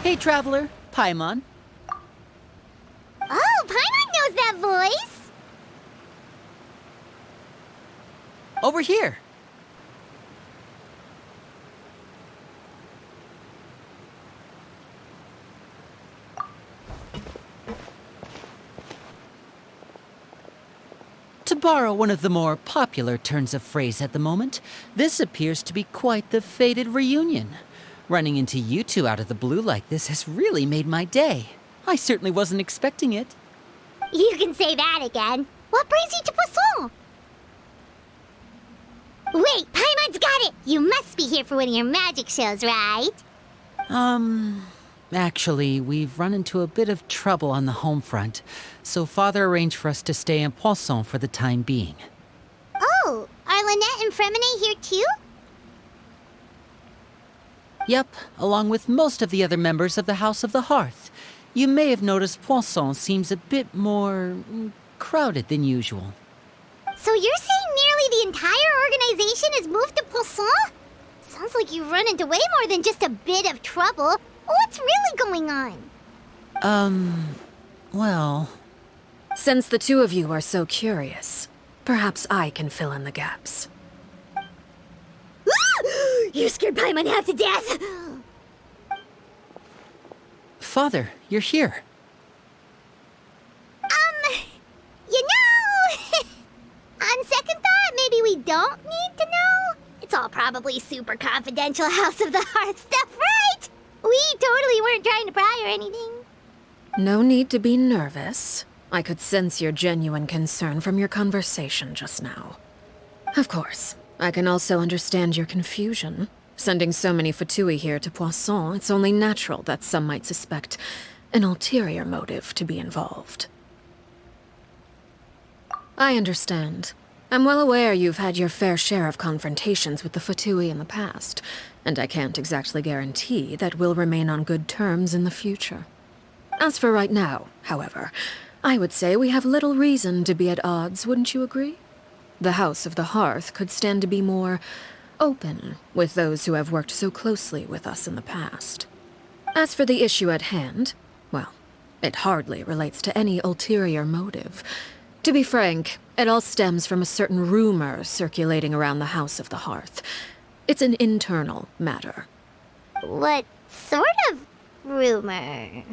Hey, Traveler. Paimon. Oh, Paimon knows that voice! Over here. To borrow one of the more popular turns of phrase at the moment, this appears to be quite the fated reunion. Running into you two out of the blue like this has really made my day. I certainly wasn't expecting it. You can say that again. What brings you to Poisson? Wait, Paimon's got it! You must be here for one of your magic shows, right? Actually, we've run into a bit of trouble on the home front, so Father arranged for us to stay in Poisson for the time being. Oh, are Lynette and Fremine here too? Yep, along with most of the other members of the House of the Hearth. You may have noticed Poisson seems a bit more crowded than usual. So you're saying nearly the entire organization has moved to Poisson? Sounds like you've run into way more than just a bit of trouble. What's really going on? Well... Since the two of you are so curious, perhaps I can fill in the gaps. You scared Paimon half to death! Father, you're here. You know... On second thought, maybe we don't need to know. It's all probably super confidential House of the Hearth stuff, right? We totally weren't trying to pry or anything. No need to be nervous. I could sense your genuine concern from your conversation just now. Of course, I can also understand your confusion. Sending so many Fatui here to Poisson, it's only natural that some might suspect an ulterior motive to be involved. I understand. I'm well aware you've had your fair share of confrontations with the Fatui in the past, and I can't exactly guarantee that we'll remain on good terms in the future. As for right now, however, I would say we have little reason to be at odds, wouldn't you agree? The House of the Hearth could stand to be more open with those who have worked so closely with us in the past. As for the issue at hand, well, it hardly relates to any ulterior motive. To be frank, it all stems from a certain rumor circulating around the House of the Hearth. It's an internal matter. What sort of rumor?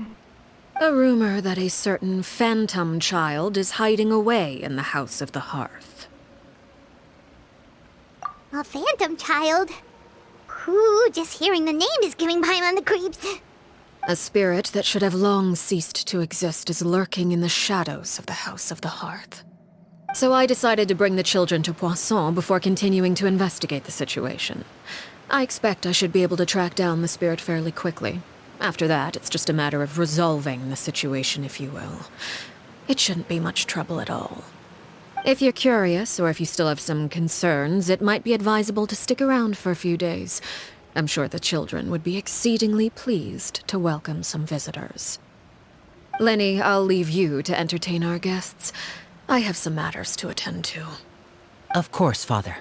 A rumor that a certain phantom child is hiding away in the House of the Hearth. A phantom child? Ooh, just hearing the name is giving Paimon the creeps. A spirit that should have long ceased to exist is lurking in the shadows of the House of the Hearth. So I decided to bring the children to Poisson before continuing to investigate the situation. I expect I should be able to track down the spirit fairly quickly. After that, it's just a matter of resolving the situation, if you will. It shouldn't be much trouble at all. If you're curious, or if you still have some concerns, it might be advisable to stick around for a few days. I'm sure the children would be exceedingly pleased to welcome some visitors. Lenny, I'll leave you to entertain our guests. I have some matters to attend to. Of course, Father.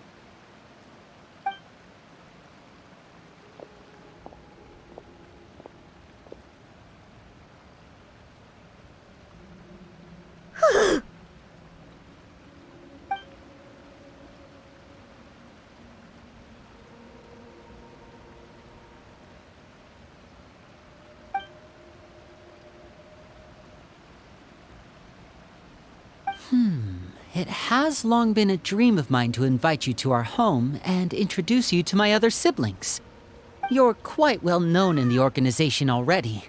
It has long been a dream of mine to invite you to our home and introduce you to my other siblings. You're quite well known in the organization already.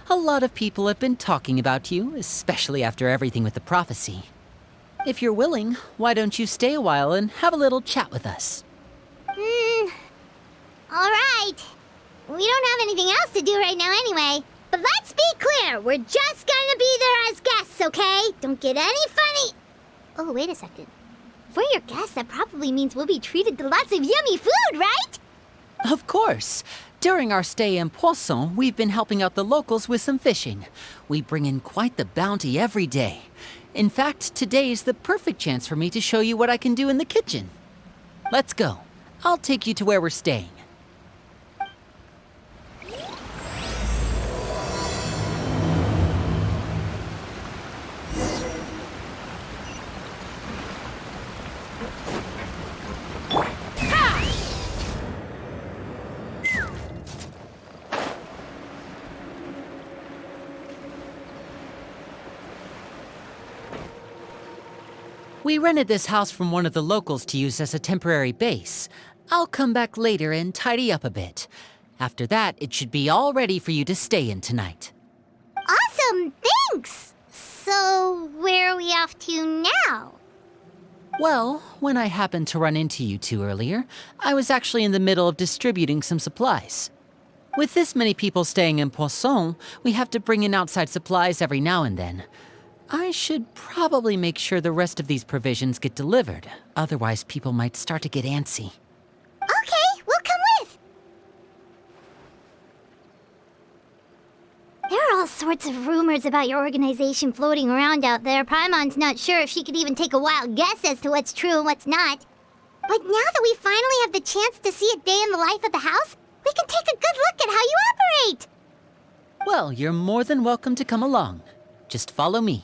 A lot of people have been talking about you, especially after everything with the prophecy. If you're willing, why don't you stay a while and have a little chat with us? Alright. We don't have anything else to do right now anyway. But let's be clear, we're just gonna be there as guests, okay? Don't get any funny... Oh, wait a second. For your guests, that probably means we'll be treated to lots of yummy food, right? Of course. During our stay in Poisson, we've been helping out the locals with some fishing. We bring in quite the bounty every day. In fact, today's the perfect chance for me to show you what I can do in the kitchen. Let's go. I'll take you to where we're staying. We rented this house from one of the locals to use as a temporary base. I'll come back later and tidy up a bit. After that, it should be all ready for you to stay in tonight. Awesome, thanks! So, where are we off to now? Well, when I happened to run into you two earlier, I was actually in the middle of distributing some supplies. With this many people staying in Poisson, we have to bring in outside supplies every now and then. I should probably make sure the rest of these provisions get delivered, otherwise people might start to get antsy. Okay, we'll come with! There are all sorts of rumors about your organization floating around out there. Paimon's not sure if she could even take a wild guess as to what's true and what's not. But now that we finally have the chance to see a day in the life of the house, we can take a good look at how you operate! Well, you're more than welcome to come along. Just follow me.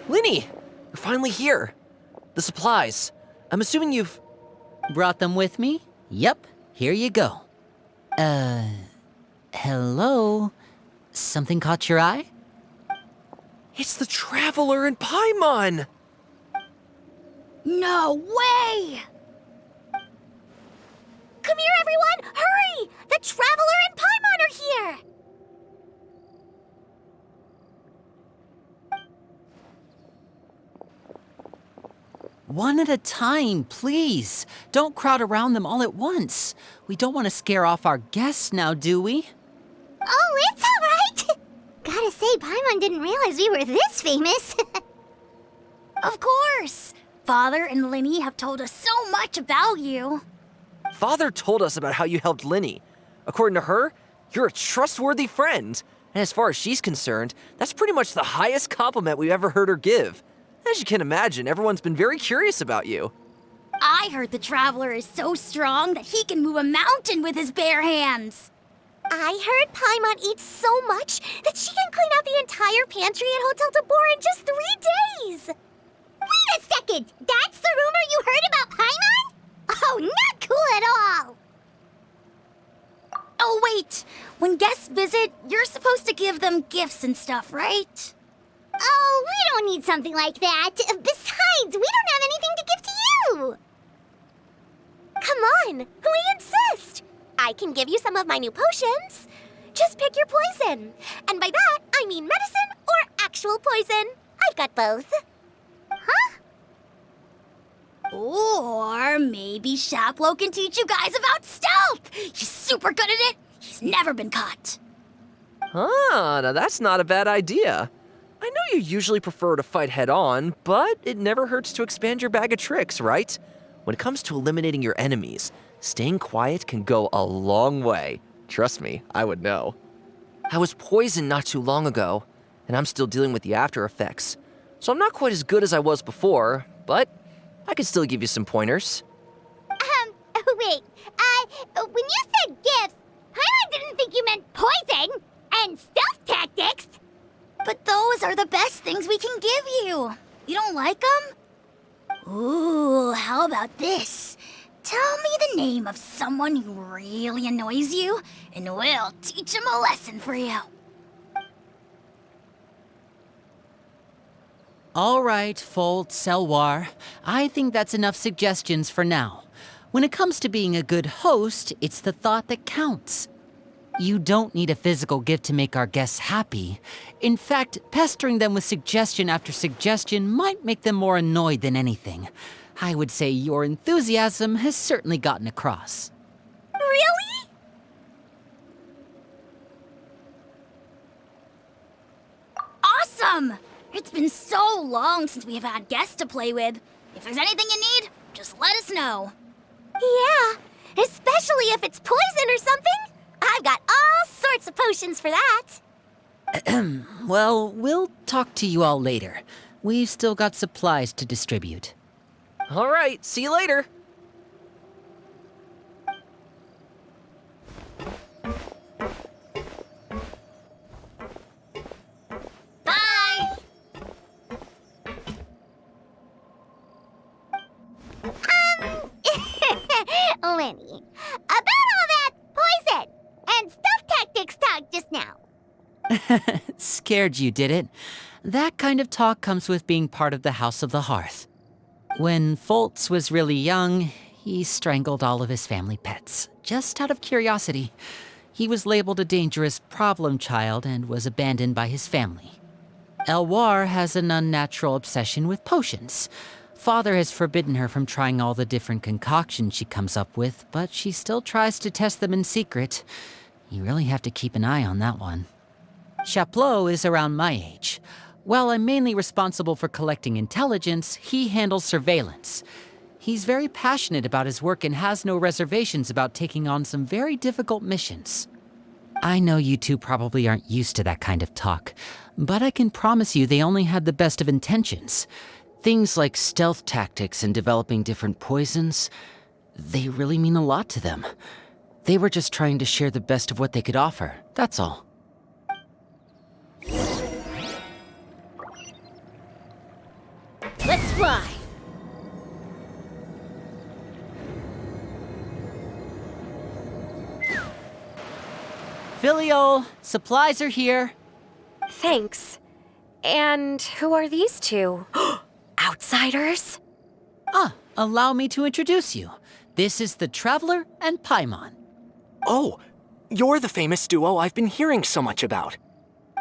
Linny, you're finally here. The supplies. I'm assuming you've... Brought them with me? Yep, here you go. Hello? Something caught your eye? It's the Traveler and Paimon! No way! Come here, everyone! Hurry! The Traveler and Paimon are here! One at a time, please. Don't crowd around them all at once. We don't want to scare off our guests now, do we? Oh, it's all right! Gotta say, Paimon didn't realize we were this famous. Of course! Father and Linny have told us so much about you. Father told us about how you helped Linny. According to her, you're a trustworthy friend. And as far as she's concerned, that's pretty much the highest compliment we've ever heard her give. As you can imagine, everyone's been very curious about you. I heard the Traveler is so strong that he can move a mountain with his bare hands. I heard Paimon eats so much that she can clean out the entire pantry at Hotel de Boer in just 3 days! Wait a second! That's the rumor you heard about Paimon? Oh, not cool at all! Oh, wait! When guests visit, you're supposed to give them gifts and stuff, right? Oh, we don't need something like that. Besides, we don't have anything to give to you! Come on, we insist! I can give you some of my new potions. Just pick your poison. And by that, I mean medicine or actual poison. I've got both. Huh? Or maybe Shaplo can teach you guys about stealth! He's super good at it! He's never been caught. Ah, now that's not a bad idea. I know you usually prefer to fight head-on, but it never hurts to expand your bag of tricks, right? When it comes to eliminating your enemies, staying quiet can go a long way. Trust me, I would know. I was poisoned not too long ago, and I'm still dealing with the after effects. So I'm not quite as good as I was before, but I can still give you some pointers. Wait, when you said gifts, Paimon didn't think you meant poison and stealth tactics. But those are the best things we can give you. You don't like them? Ooh, how about this? Tell me the name of someone who really annoys you, and we'll teach him a lesson for you. All right, Folt, Selwar. I think that's enough suggestions for now. When it comes to being a good host, it's the thought that counts. You don't need a physical gift to make our guests happy. In fact, pestering them with suggestion after suggestion might make them more annoyed than anything. I would say your enthusiasm has certainly gotten across. Really? Awesome! It's been so long since we have had guests to play with. If there's anything you need, just let us know. Yeah, especially if it's poison or something. I've got all sorts of potions for that. Well, we'll talk to you all later. We've still got supplies to distribute. All right, see you later. Bye! Lenny, about all that poison and stealth tactics talk just now. Scared you, did it? That kind of talk comes with being part of the House of the Hearth. When Foltz was really young, he strangled all of his family pets, just out of curiosity. He was labeled a dangerous problem child and was abandoned by his family. Elwar has an unnatural obsession with potions. Father has forbidden her from trying all the different concoctions she comes up with, but she still tries to test them in secret. You really have to keep an eye on that one. Chaplot is around my age. While I'm mainly responsible for collecting intelligence, he handles surveillance. He's very passionate about his work and has no reservations about taking on some very difficult missions. I know you two probably aren't used to that kind of talk, but I can promise you they only had the best of intentions. Things like stealth tactics and developing different poisons, they really mean a lot to them. They were just trying to share the best of what they could offer, that's all. Let's fly! Filial, supplies are here. Thanks. And who are these two? Outsiders? Allow me to introduce you. This is the Traveler and Paimon. Oh, you're the famous duo I've been hearing so much about.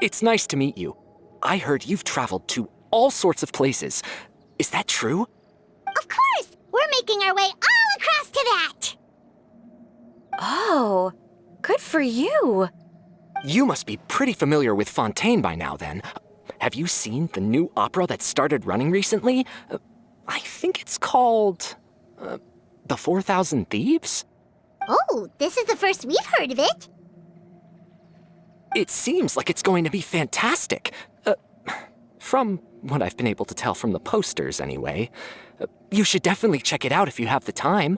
It's nice to meet you. I heard you've traveled to all sorts of places. Is that true? Of course! We're making our way all across to that! Oh, good for you. You must be pretty familiar with Fontaine by now, then. Have you seen the new opera that started running recently? I think it's called... The 4,000 Thieves? Oh, this is the first we've heard of it. It seems like it's going to be fantastic. From what I've been able to tell from the posters, anyway. You should definitely check it out if you have the time.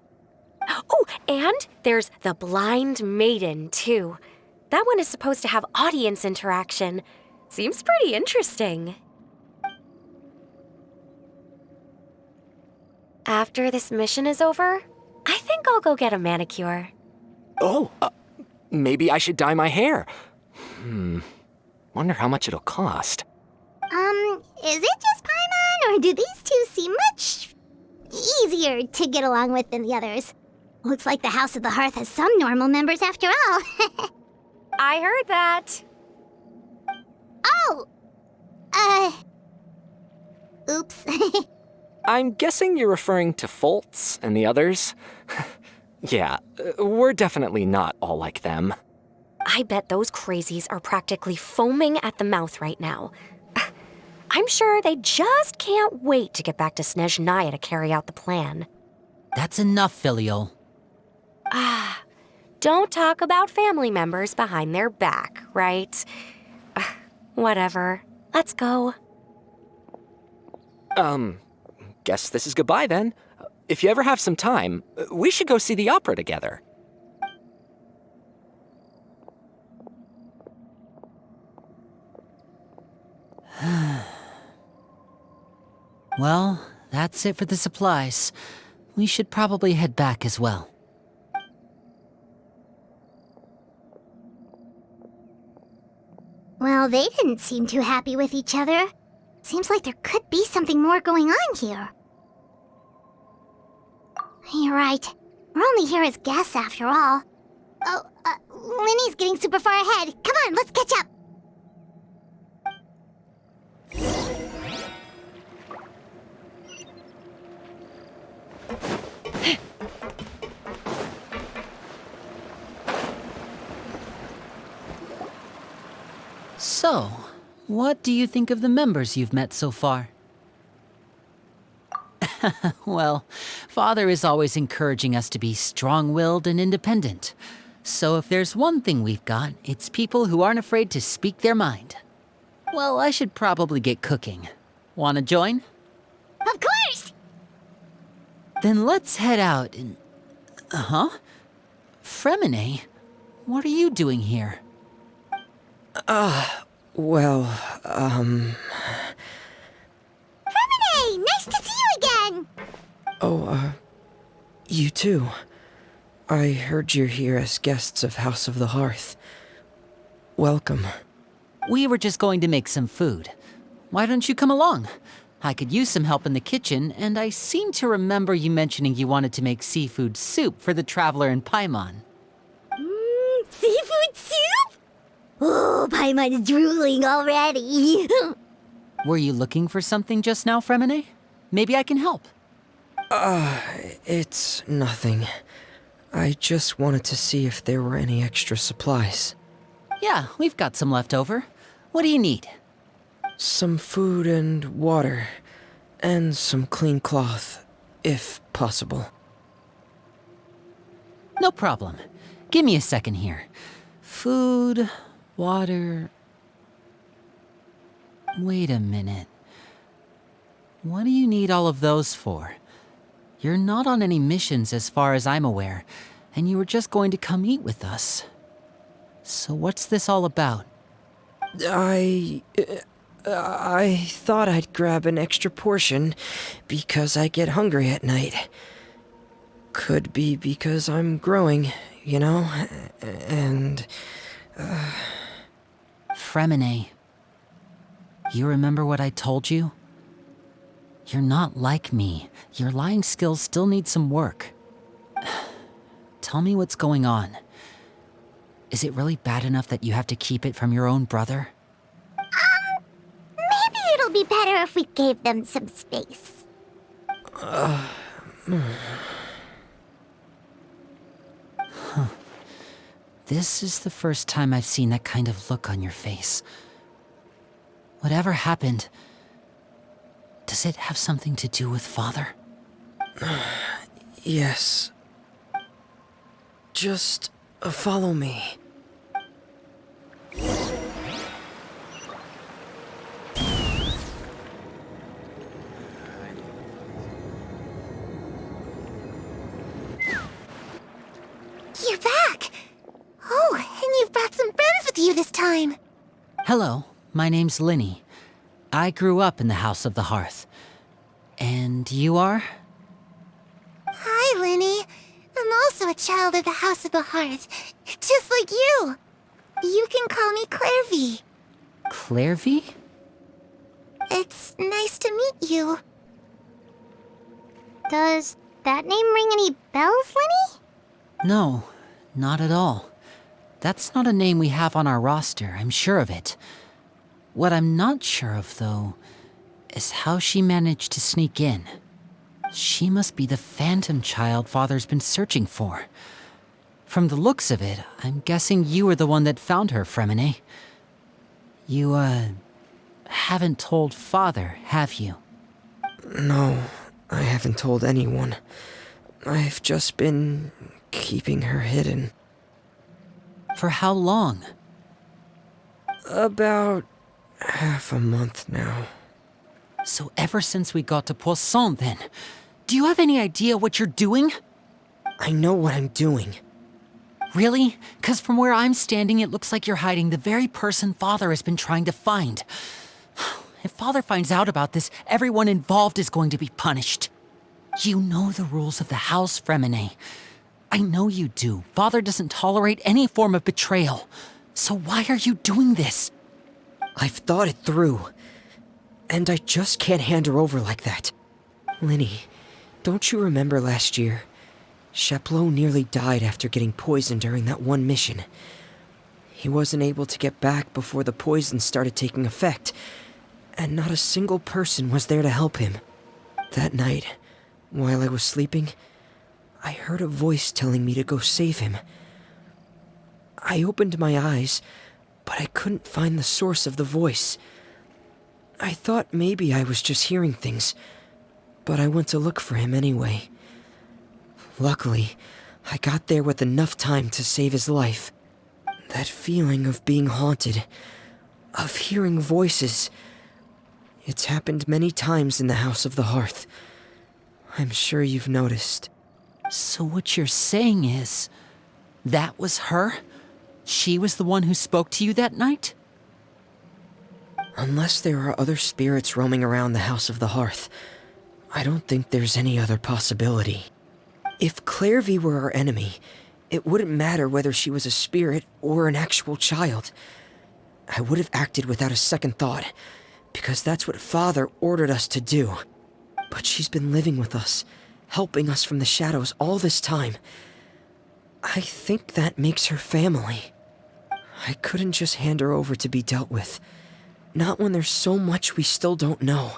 Oh, and there's The Blind Maiden, too. That one is supposed to have audience interaction. Seems pretty interesting. After this mission is over, I think I'll go get a manicure. Oh, maybe I should dye my hair. Wonder how much it'll cost. Is it just Paimon, or do these two seem much easier to get along with than the others? Looks like the House of the Hearth has some normal members after all. I heard that. Oh! Oops. I'm guessing you're referring to Foltz and the others? Yeah, we're definitely not all like them. I bet those crazies are practically foaming at the mouth right now. I'm sure they just can't wait to get back to Snezhnaya to carry out the plan. That's enough, Filial. Don't talk about family members behind their back, right? Whatever. Let's go. Guess this is goodbye then. If you ever have some time, we should go see the opera together. Well, that's it for the supplies. We should probably head back as well. Well, they didn't seem too happy with each other. Seems like there could be something more going on here. You're right. We're only here as guests after all. Oh, Linny's getting super far ahead. Come on, let's catch up. So, what do you think of the members you've met so far? Well, Father is always encouraging us to be strong-willed and independent. So if there's one thing we've got, it's people who aren't afraid to speak their mind. Well, I should probably get cooking. Wanna join? Of course! Then let's head out and... Huh? Fremine, what are you doing here? Well, Fremine, nice to see you again! you too. I heard you're here as guests of House of the Hearth. Welcome. We were just going to make some food. Why don't you come along? I could use some help in the kitchen, and I seem to remember you mentioning you wanted to make seafood soup for the traveler in Paimon. Seafood soup? Oh, Paimon's drooling already. Were you looking for something just now, Fremine? Maybe I can help. It's nothing. I just wanted to see if there were any extra supplies. Yeah, we've got some left over. What do you need? Some food and water, and some clean cloth, if possible. No problem. Give me a second here. Food, water... Wait a minute. What do you need all of those for? You're not on any missions as far as I'm aware, and you were just going to come eat with us. So what's this all about? I thought I'd grab an extra portion because I get hungry at night. Could be because I'm growing, you know, and... Fremine, you remember what I told you? You're not like me. Your lying skills still need some work. Tell me what's going on. Is it really bad enough that you have to keep it from your own brother? Maybe it'll be better if we gave them some space. This is the first time I've seen that kind of look on your face. Whatever happened, does it have something to do with Father? Yes. Just follow me. You're back! Oh, and you've brought some friends with you this time. Hello, my name's Linny. I grew up in the House of the Hearth. And you are? Hi, Linny. I'm also a child of the House of the Hearth, just like you. You can call me Clairvy. Clairvy? It's nice to meet you. Does that name ring any bells, Linny? No, not at all. That's not a name we have on our roster, I'm sure of it. What I'm not sure of, though, is how she managed to sneak in. She must be the phantom child Father's been searching for. From the looks of it, I'm guessing you were the one that found her, Fremine. You, haven't told Father, have you? No, I haven't told anyone. I've just been keeping her hidden. For how long? About half a month now. So ever since we got to Poisson, then. Do you have any idea what you're doing? I know what I'm doing. Really? 'Cause from where I'm standing, it looks like you're hiding the very person Father has been trying to find. If Father finds out about this, everyone involved is going to be punished. You know the rules of the house, Fremine. I know you do. Father doesn't tolerate any form of betrayal. So why are you doing this? I've thought it through. And I just can't hand her over like that. Linny, don't you remember last year? Sheplo nearly died after getting poisoned during that one mission. He wasn't able to get back before the poison started taking effect, and not a single person was there to help him. That night, while I was sleeping, I heard a voice telling me to go save him. I opened my eyes, but I couldn't find the source of the voice. I thought maybe I was just hearing things, but I went to look for him anyway. Luckily, I got there with enough time to save his life. That feeling of being haunted, of hearing voices, it's happened many times in the House of the Hearth. I'm sure you've noticed. So what you're saying is, that was her? She was the one who spoke to you that night? Unless there are other spirits roaming around the House of the Hearth, I don't think there's any other possibility. If Clairvy were our enemy, it wouldn't matter whether she was a spirit or an actual child. I would have acted without a second thought, because that's what Father ordered us to do. But she's been living with us, helping us from the shadows all this time. I think that makes her family. I couldn't just hand her over to be dealt with. Not when there's so much we still don't know.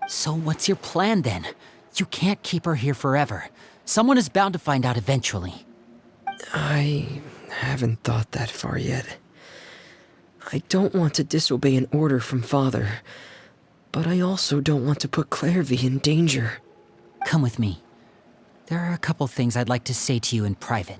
So what's your plan then? You can't keep her here forever. Someone is bound to find out eventually. I haven't thought that far yet. I don't want to disobey an order from Father, but I also don't want to put Clairvy in danger. Come with me. There are a couple things I'd like to say to you in private.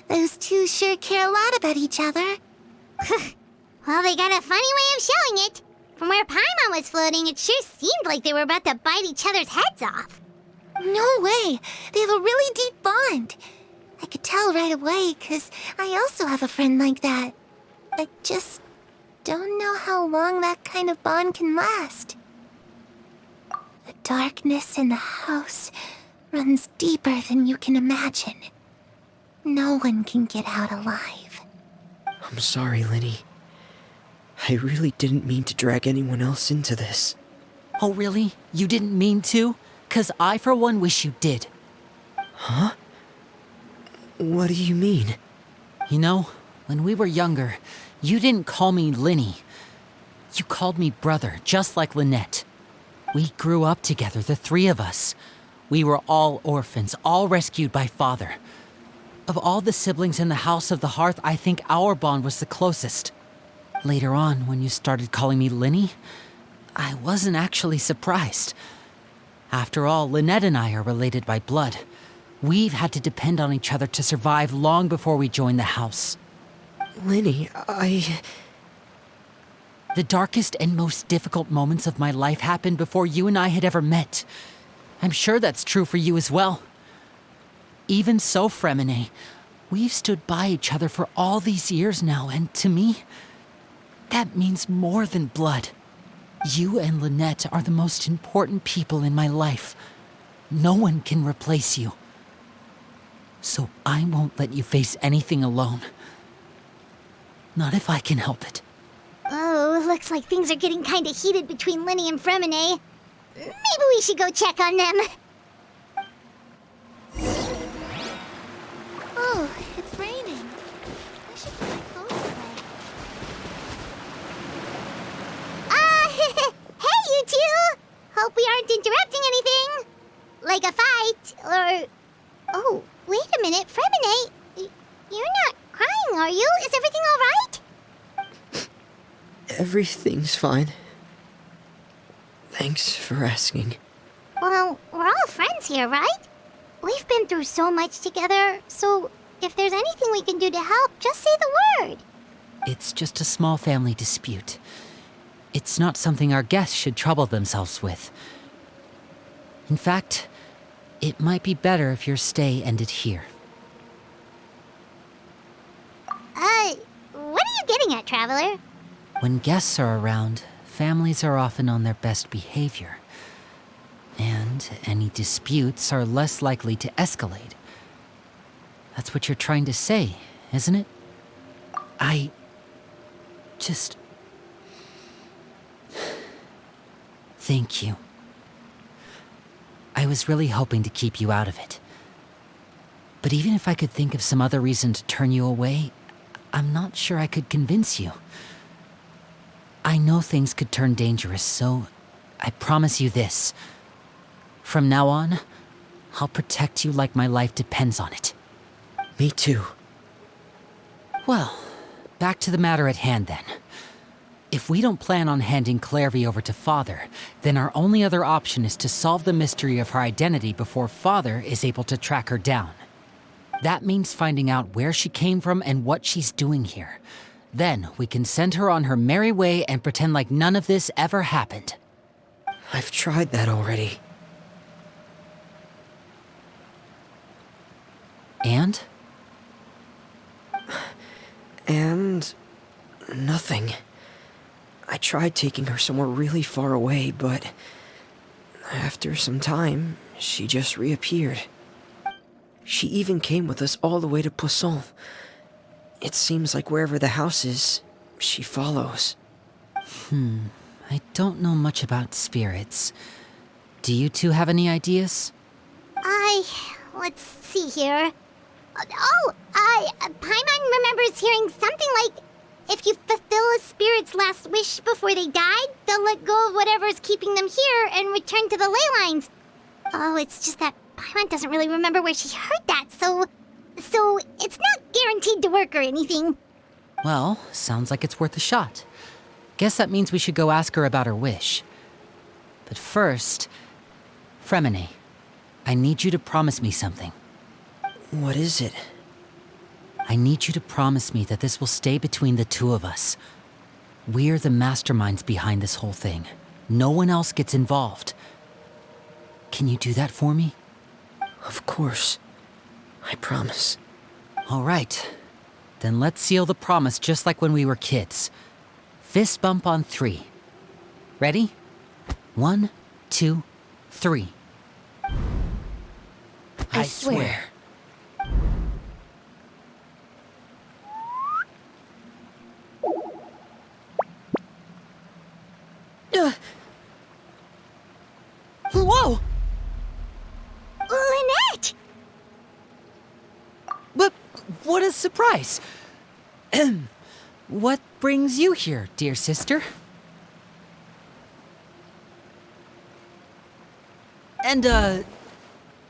Those two sure care a lot about each other. Well, they got a funny way of showing it. From where Paimon was floating, it sure seemed like they were about to bite each other's heads off. No way! They have a really deep bond. I could tell right away, 'cause I also have a friend like that. I just don't know how long that kind of bond can last. The darkness in the house runs deeper than you can imagine. No one can get out alive. I'm sorry, Linny. I really didn't mean to drag anyone else into this. Oh, really? You didn't mean to? 'Cause I, for one, wish you did. Huh? What do you mean? You know, when we were younger, you didn't call me Linny. You called me brother, just like Lynette. We grew up together, the three of us. We were all orphans, all rescued by Father. Of all the siblings in the House of the Hearth, I think our bond was the closest. Later on, when you started calling me Linny, I wasn't actually surprised. After all, Lynette and I are related by blood. We've had to depend on each other to survive long before we joined the house. Linny, The darkest and most difficult moments of my life happened before you and I had ever met. I'm sure that's true for you as well. Even so, Fremine, we've stood by each other for all these years now, and to me, that means more than blood. You and Lynette are the most important people in my life. No one can replace you. So I won't let you face anything alone. Not if I can help it. Oh, looks like things are getting kinda heated between Linny and Fremine. Maybe we should go check on them. Oh, it's raining. I should put my clothes away. Hey, you two! Hope we aren't interrupting anything. Like a fight, or... Oh, wait a minute, Fremine. You're not crying, are you? Is everything all right? everything's fine. Thanks for asking. Well, we're all friends here, right? We've been through so much together, so if there's anything we can do to help, just say the word. It's just a small family dispute. It's not something our guests should trouble themselves with. In fact, it might be better if your stay ended here. What are you getting at, Traveler? When guests are around, families are often on their best behavior. And any disputes are less likely to escalate. That's what you're trying to say, isn't it? just... Thank you. I was really hoping to keep you out of it. But even if I could think of some other reason to turn you away, I'm not sure I could convince you. I know things could turn dangerous, so I promise you this. From now on, I'll protect you like my life depends on it. Me too. Well, back to the matter at hand then. If we don't plan on handing Clairvy over to Father, then our only other option is to solve the mystery of her identity before Father is able to track her down. That means finding out where she came from and what she's doing here. Then we can send her on her merry way and pretend like none of this ever happened. I've tried that already. And? And... nothing. I tried taking her somewhere really far away, but... after some time, she just reappeared. She even came with us all the way to Poisson. It seems like wherever the house is, she follows. I don't know much about spirits. Do you two have any ideas? Let's see here. Paimon remembers hearing something like, if you fulfill a spirit's last wish before they died, they'll let go of whatever's keeping them here and return to the ley lines. Oh, it's just that Paimon doesn't really remember where she heard that, so it's not guaranteed to work or anything. Well, sounds like it's worth a shot. Guess that means we should go ask her about her wish. But first, Fremine, I need you to promise me something. What is it? I need you to promise me that this will stay between the two of us. We're the masterminds behind this whole thing. No one else gets involved. Can you do that for me? Of course. I promise. All right. Then let's seal the promise just like when we were kids. Fist bump on 3. Ready? 1, 2, 3. I swear. Whoa! Lynette! But what a surprise! What brings you here, dear sister? And,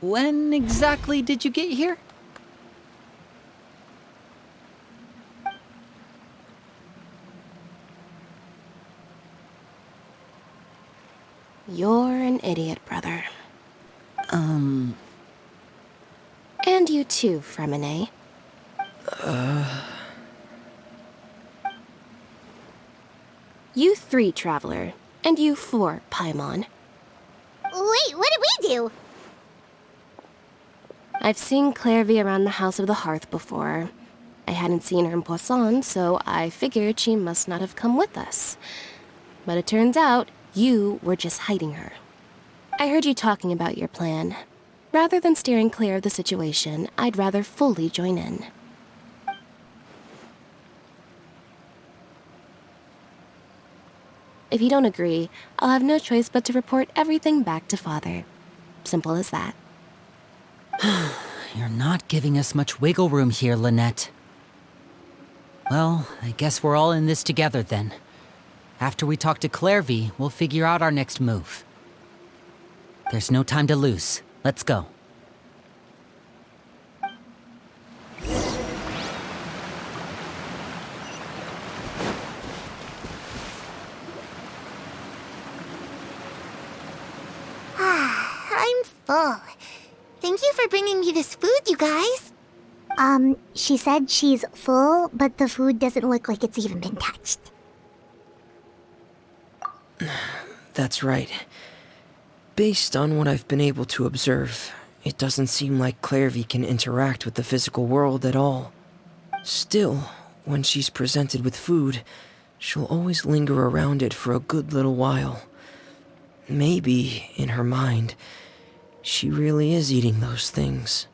when exactly did you get here? You're an idiot, brother. And you too, Fremine. You 3, Traveler. And you 4, Paimon. Wait, what did we do? I've seen Clairvy around the House of the Hearth before. I hadn't seen her in Poisson, so I figured she must not have come with us. But it turns out you were just hiding her. I heard you talking about your plan. Rather than steering clear of the situation, I'd rather fully join in. If you don't agree, I'll have no choice but to report everything back to Father. Simple as that. You're not giving us much wiggle room here, Lynette. Well, I guess we're all in this together then. After we talk to Clairvy, we'll figure out our next move. There's no time to lose. Let's go. I'm full. Thank you for bringing me this food, you guys. She said she's full, but the food doesn't look like it's even been touched. That's right. Based on what I've been able to observe, it doesn't seem like Clairvy can interact with the physical world at all. Still, when she's presented with food, she'll always linger around it for a good little while. Maybe, in her mind, she really is eating those things.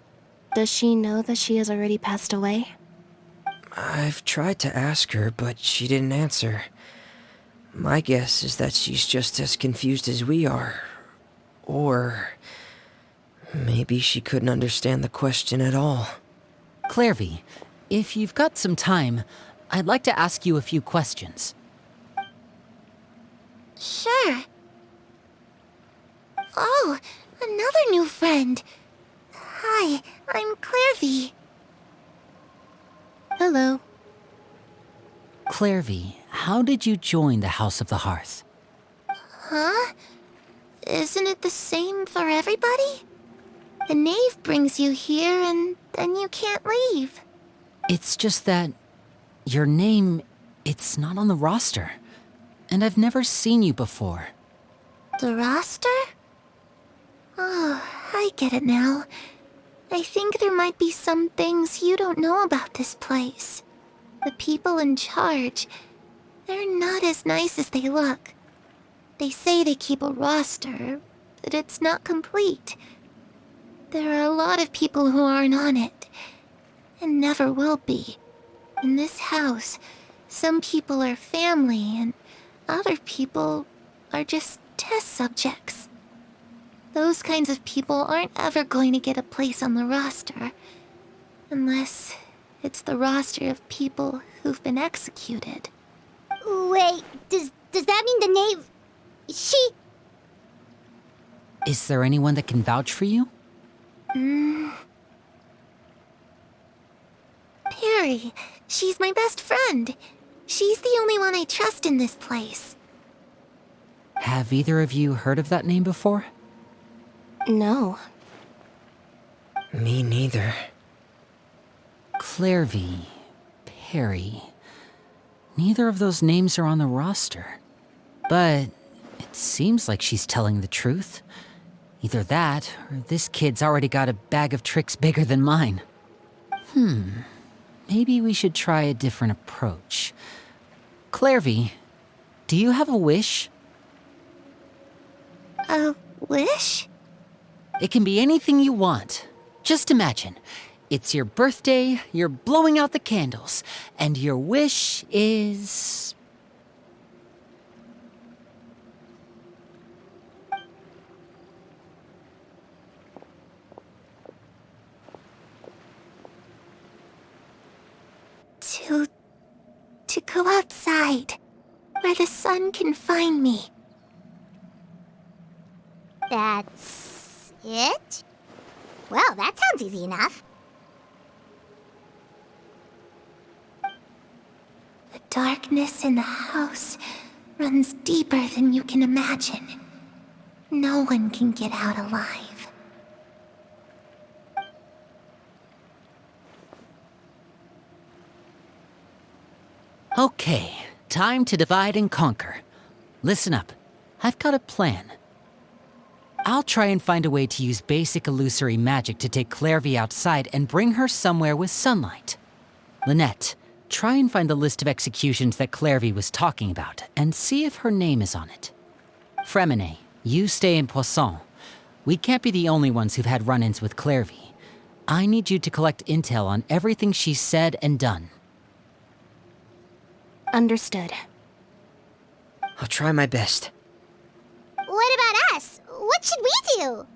Does she know that she has already passed away? I've tried to ask her, but she didn't answer. My guess is that she's just as confused as we are. Or maybe she couldn't understand the question at all. Clairvy, if you've got some time, I'd like to ask you a few questions. Sure. Oh, another new friend. Hi, I'm Clairvy. Hello. Clairvy, how did you join the House of the Hearth? Huh? Isn't it the same for everybody? The knave brings you here and then you can't leave. It's just that your name, it's not on the roster. And I've never seen you before. The roster? Oh, I get it now. I think there might be some things you don't know about this place. The people in charge, they're not as nice as they look. They say they keep a roster, but it's not complete. There are a lot of people who aren't on it, and never will be. In this house, some people are family, and other people are just test subjects. Those kinds of people aren't ever going to get a place on the roster, unless it's the roster of people who've been executed. Wait, does that mean the knave... She... Is there anyone that can vouch for you? Perry, she's my best friend. She's the only one I trust in this place. Have either of you heard of that name before? No. Me neither. Clairvy, Perry. Neither of those names are on the roster. But it seems like she's telling the truth. Either that, or this kid's already got a bag of tricks bigger than mine. Maybe we should try a different approach. Clairvy, do you have a wish? A wish? It can be anything you want. Just imagine. It's your birthday, you're blowing out the candles, and your wish is... To go outside, where the sun can find me. That's... it? Well, that sounds easy enough. The darkness in the house runs deeper than you can imagine. No one can get out alive. Okay, time to divide and conquer. Listen up, I've got a plan. I'll try and find a way to use basic illusory magic to take Clairvy outside and bring her somewhere with sunlight. Lynette, try and find the list of executions that Clairvy was talking about and see if her name is on it. Fremine, you stay in Poisson. We can't be the only ones who've had run-ins with Clairvy. I need you to collect intel on everything she's said and done. Understood. I'll try my best. What about us? What should we do?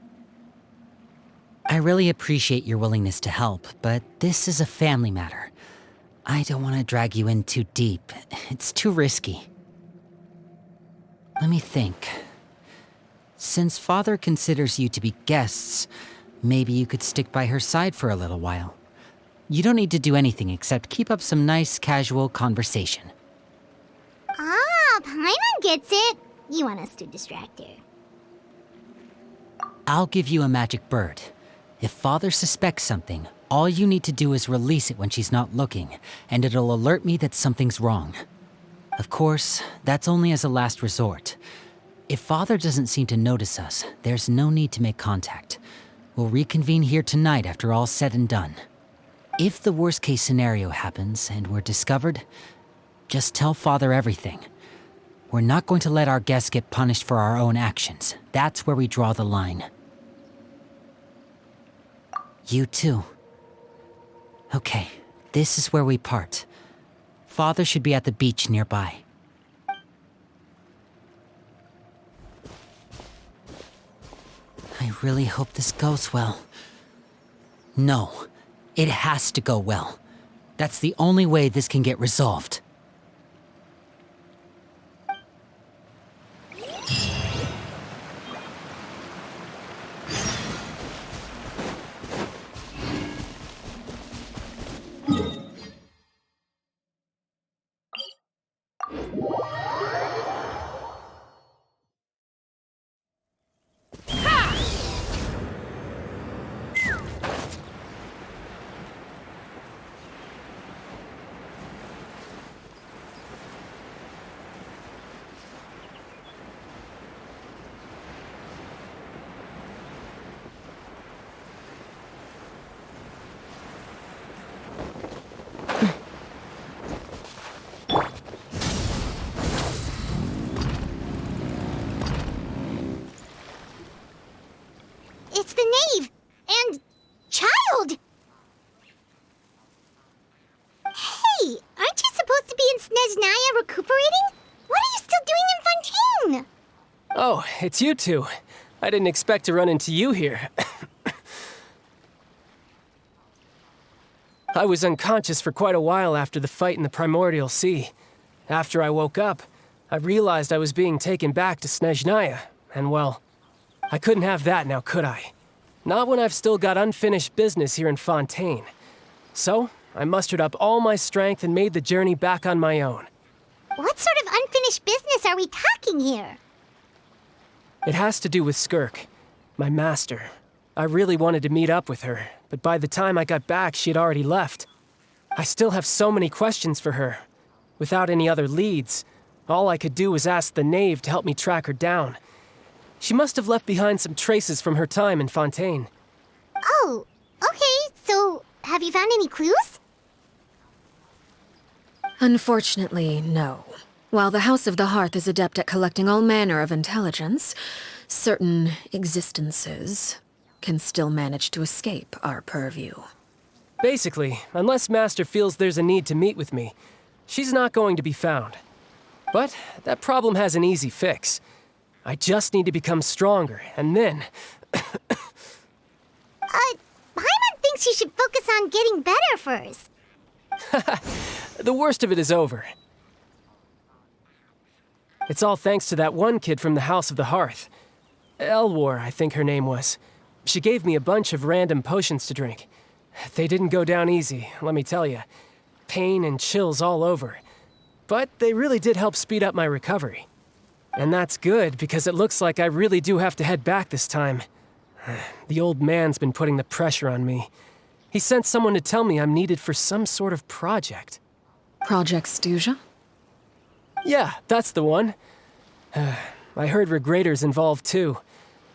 I really appreciate your willingness to help, but this is a family matter. I don't want to drag you in too deep. It's too risky. Let me think. Since Father considers you to be guests, maybe you could stick by her side for a little while. You don't need to do anything except keep up some nice, casual conversation. Ah, Paimon gets it. You want us to distract her. I'll give you a magic bird. If Father suspects something, all you need to do is release it when she's not looking, and it'll alert me that something's wrong. Of course, that's only as a last resort. If Father doesn't seem to notice us, there's no need to make contact. We'll reconvene here tonight after all's said and done. If the worst-case scenario happens and we're discovered, just tell Father everything. We're not going to let our guests get punished for our own actions. That's where we draw the line. You too. Okay, this is where we part. Father should be at the beach nearby. I really hope this goes well. No, it has to go well. That's the only way this can get resolved. It's the knave! And... child! Hey, aren't you supposed to be in Snezhnaya recuperating? What are you still doing in Fontaine? Oh, it's you two. I didn't expect to run into you here. I was unconscious for quite a while after the fight in the Primordial Sea. After I woke up, I realized I was being taken back to Snezhnaya, and well, I couldn't have that now, could I? Not when I've still got unfinished business here in Fontaine. So, I mustered up all my strength and made the journey back on my own. What sort of unfinished business are we talking here? It has to do with Skirk, my master. I really wanted to meet up with her, but by the time I got back, she had already left. I still have so many questions for her. Without any other leads, all I could do was ask the knave to help me track her down. She must have left behind some traces from her time in Fontaine. Oh, okay, so have you found any clues? Unfortunately, no. While the House of the Hearth is adept at collecting all manner of intelligence, certain existences can still manage to escape our purview. Basically, unless Master feels there's a need to meet with me, she's not going to be found. But that problem has an easy fix. I just need to become stronger, and then... Paimon thinks you should focus on getting better first. The worst of it is over. It's all thanks to that one kid from the House of the Hearth. Elwar, I think her name was. She gave me a bunch of random potions to drink. They didn't go down easy, let me tell you. Pain and chills all over. But they really did help speed up my recovery. And that's good, because it looks like I really do have to head back this time. The old man's been putting the pressure on me. He sent someone to tell me I'm needed for some sort of project. Project Stuja? Yeah, that's the one. I heard Regrator's involved too.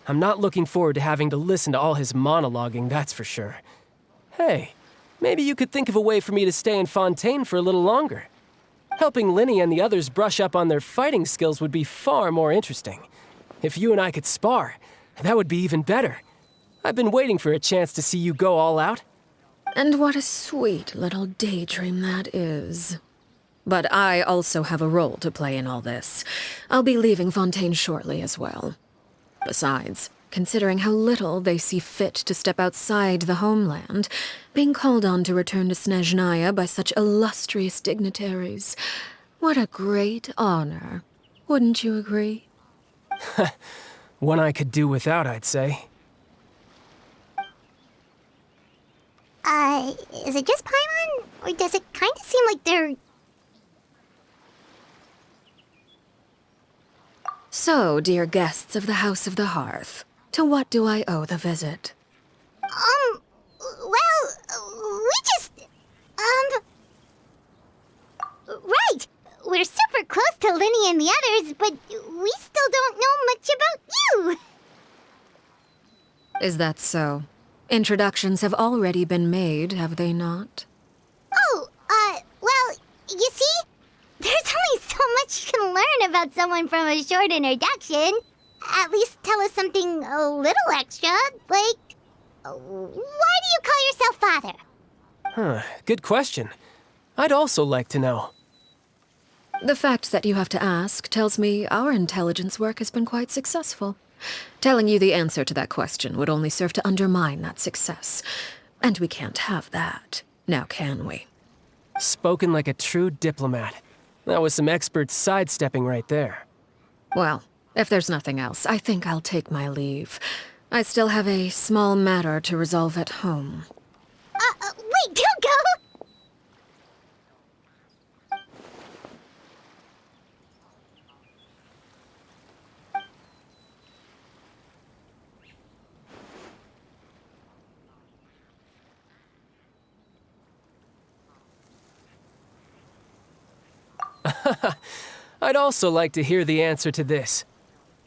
I'm not looking forward to having to listen to all his monologuing, that's for sure. Hey, maybe you could think of a way for me to stay in Fontaine for a little longer. Helping Linny and the others brush up on their fighting skills would be far more interesting. If you and I could spar, that would be even better. I've been waiting for a chance to see you go all out. And what a sweet little daydream that is. But I also have a role to play in all this. I'll be leaving Fontaine shortly as well. Besides, considering how little they see fit to step outside the homeland, being called on to return to Snezhnaya by such illustrious dignitaries, what a great honor. Wouldn't you agree? One I could do without, I'd say. Is it just Paimon? Or does it kind of seem like they're... So, dear guests of the House of the Hearth, to what do I owe the visit? we just... Right! We're super close to Linny and the others, but we still don't know much about you! Is that so? Introductions have already been made, have they not? Oh, well, you see? There's only so much you can learn about someone from a short introduction. At least tell us something a little extra, like... Why do you call yourself father? Good question. I'd also like to know. The fact that you have to ask tells me our intelligence work has been quite successful. Telling you the answer to that question would only serve to undermine that success. And we can't have that, now can we? Spoken like a true diplomat. That was some expert sidestepping right there. Well, if there's nothing else, I think I'll take my leave. I still have a small matter to resolve at home. Wait, don't go! I'd also like to hear the answer to this.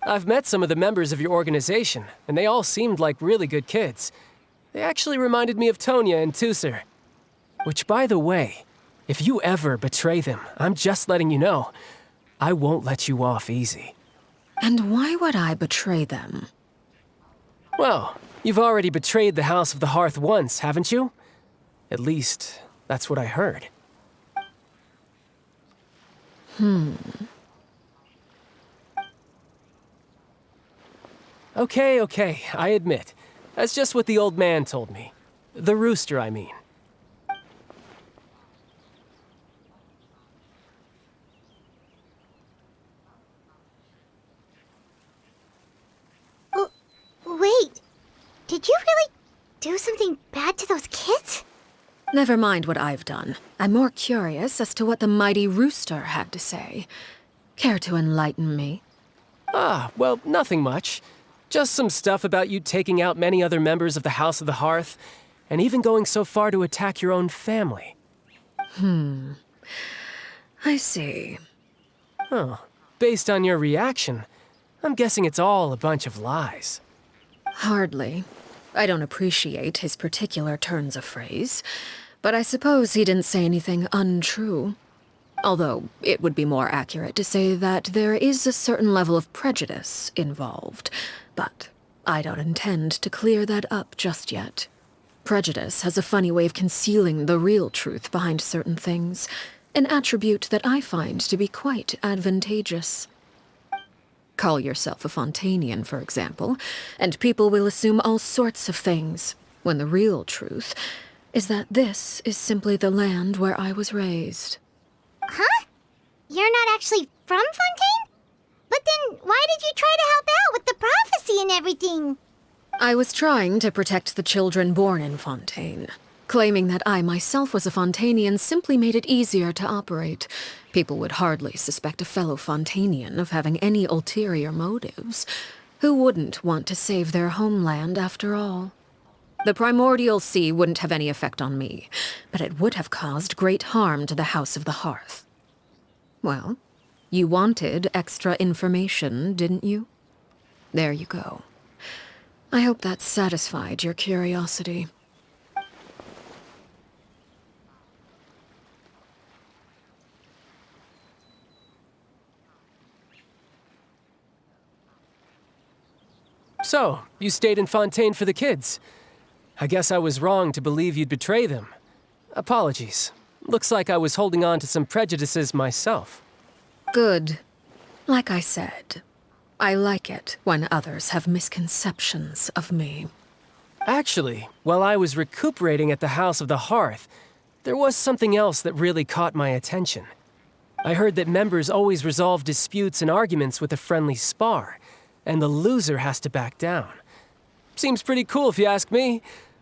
I've met some of the members of your organization, and they all seemed like really good kids. They actually reminded me of Tonya and Tusser. Which, by the way, if you ever betray them, I'm just letting you know, I won't let you off easy. And why would I betray them? Well, you've already betrayed the House of the Hearth once, haven't you? At least, that's what I heard. Okay, I admit. That's just what the old man told me. The rooster, I mean. Wait, did you really do something bad to those kids? Never mind what I've done. I'm more curious as to what the mighty rooster had to say. Care to enlighten me? Well, nothing much. Just some stuff about you taking out many other members of the House of the Hearth, and even going so far to attack your own family. I see. Oh, based on your reaction, I'm guessing it's all a bunch of lies. Hardly. I don't appreciate his particular turns of phrase, but I suppose he didn't say anything untrue. Although, it would be more accurate to say that there is a certain level of prejudice involved, but I don't intend to clear that up just yet. Prejudice has a funny way of concealing the real truth behind certain things, an attribute that I find to be quite advantageous. Call yourself a Fontanian, for example, and people will assume all sorts of things, when the real truth is that this is simply the land where I was raised. Huh? You're not actually from Fontaine? But then why did you try to help out with the prophecy and everything? I was trying to protect the children born in Fontaine. Claiming that I myself was a Fontanian simply made it easier to operate. People would hardly suspect a fellow Fontanian of having any ulterior motives. Who wouldn't want to save their homeland after all? The primordial sea wouldn't have any effect on me, but it would have caused great harm to the House of the Hearth. Well, you wanted extra information, didn't you? There you go. I hope that satisfied your curiosity. So, you stayed in Fontaine for the kids. I guess I was wrong to believe you'd betray them. Apologies. Looks like I was holding on to some prejudices myself. Good. Like I said, I like it when others have misconceptions of me. Actually, while I was recuperating at the House of the Hearth, there was something else that really caught my attention. I heard that members always resolve disputes and arguments with a friendly spar, and the loser has to back down. Seems pretty cool if you ask me.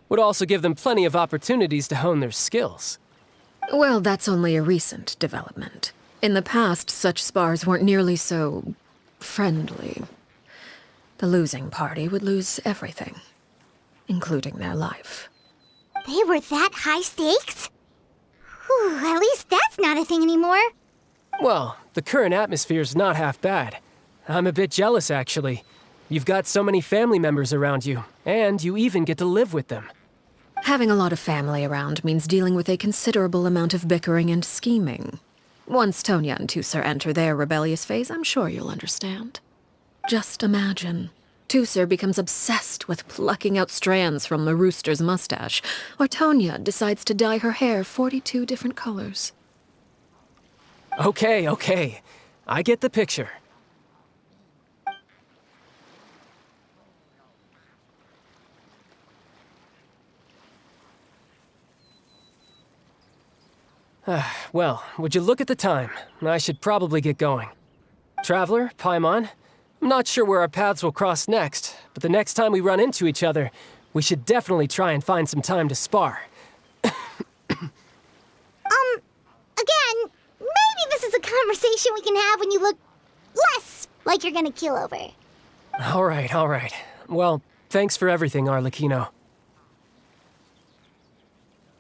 Would also give them plenty of opportunities to hone their skills. Well, that's only a recent development. In the past, such spars weren't nearly so friendly. The losing party would lose everything, including their life. They were that high stakes? Whew, at least that's not a thing anymore. Well, the current atmosphere's not half bad. I'm a bit jealous, actually. You've got so many family members around you, and you even get to live with them. Having a lot of family around means dealing with a considerable amount of bickering and scheming. Once Tonya and Tusser enter their rebellious phase, I'm sure you'll understand. Just imagine. Tusser becomes obsessed with plucking out strands from the rooster's mustache, or Tonya decides to dye her hair 42 different colors. Okay. I get the picture. Well, would you look at the time? I should probably get going. Traveler, Paimon, I'm not sure where our paths will cross next, but the next time we run into each other, we should definitely try and find some time to spar. Again, maybe this is a conversation we can have when you look less like you're gonna keel over. All right. Well, thanks for everything, Arlecchino.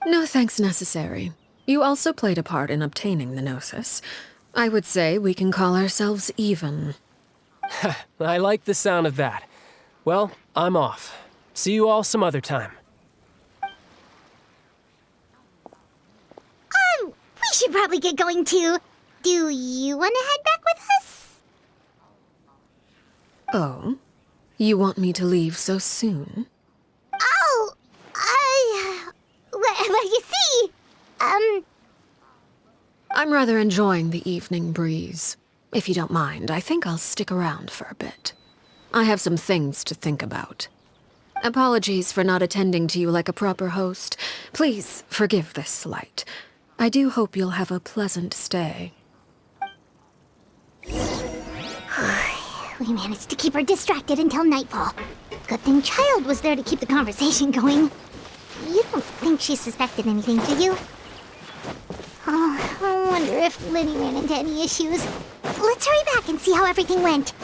No thanks necessary. You also played a part in obtaining the Gnosis. I would say we can call ourselves even. I like the sound of that. Well, I'm off. See you all some other time. We should probably get going too. Do you want to head back with us? Oh? You want me to leave so soon? Oh, well, you see, I'm rather enjoying the evening breeze. If you don't mind, I think I'll stick around for a bit. I have some things to think about. Apologies for not attending to you like a proper host. Please forgive this slight. I do hope you'll have a pleasant stay. We managed to keep her distracted until nightfall. Good thing Child was there to keep the conversation going. You don't think she suspected anything, do you? Oh, I wonder if Linny ran into any issues. Let's hurry back and see how everything went.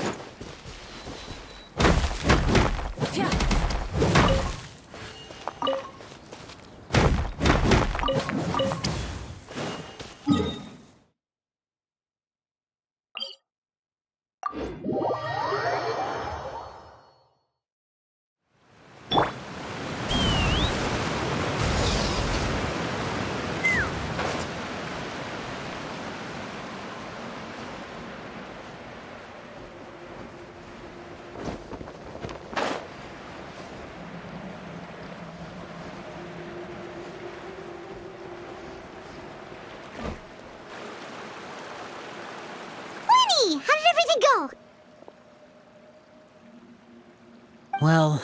How did everything go? Well,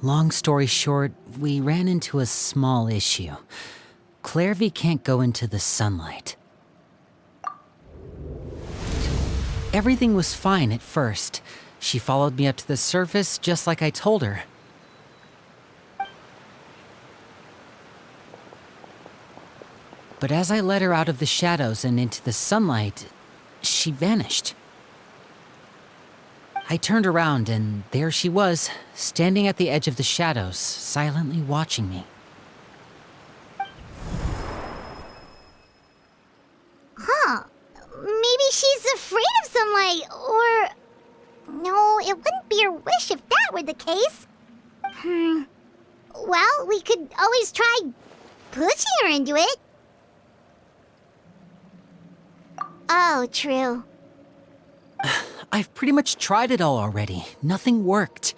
long story short, we ran into a small issue. Clairvy can't go into the sunlight. Everything was fine at first. She followed me up to the surface just like I told her. But as I led her out of the shadows and into the sunlight, she vanished. I turned around and there she was, standing at the edge of the shadows, silently watching me. Huh. Maybe she's afraid of sunlight, or... No, it wouldn't be her wish if that were the case. Well, we could always try pushing her into it. Oh, true. I've pretty much tried it all already. Nothing worked.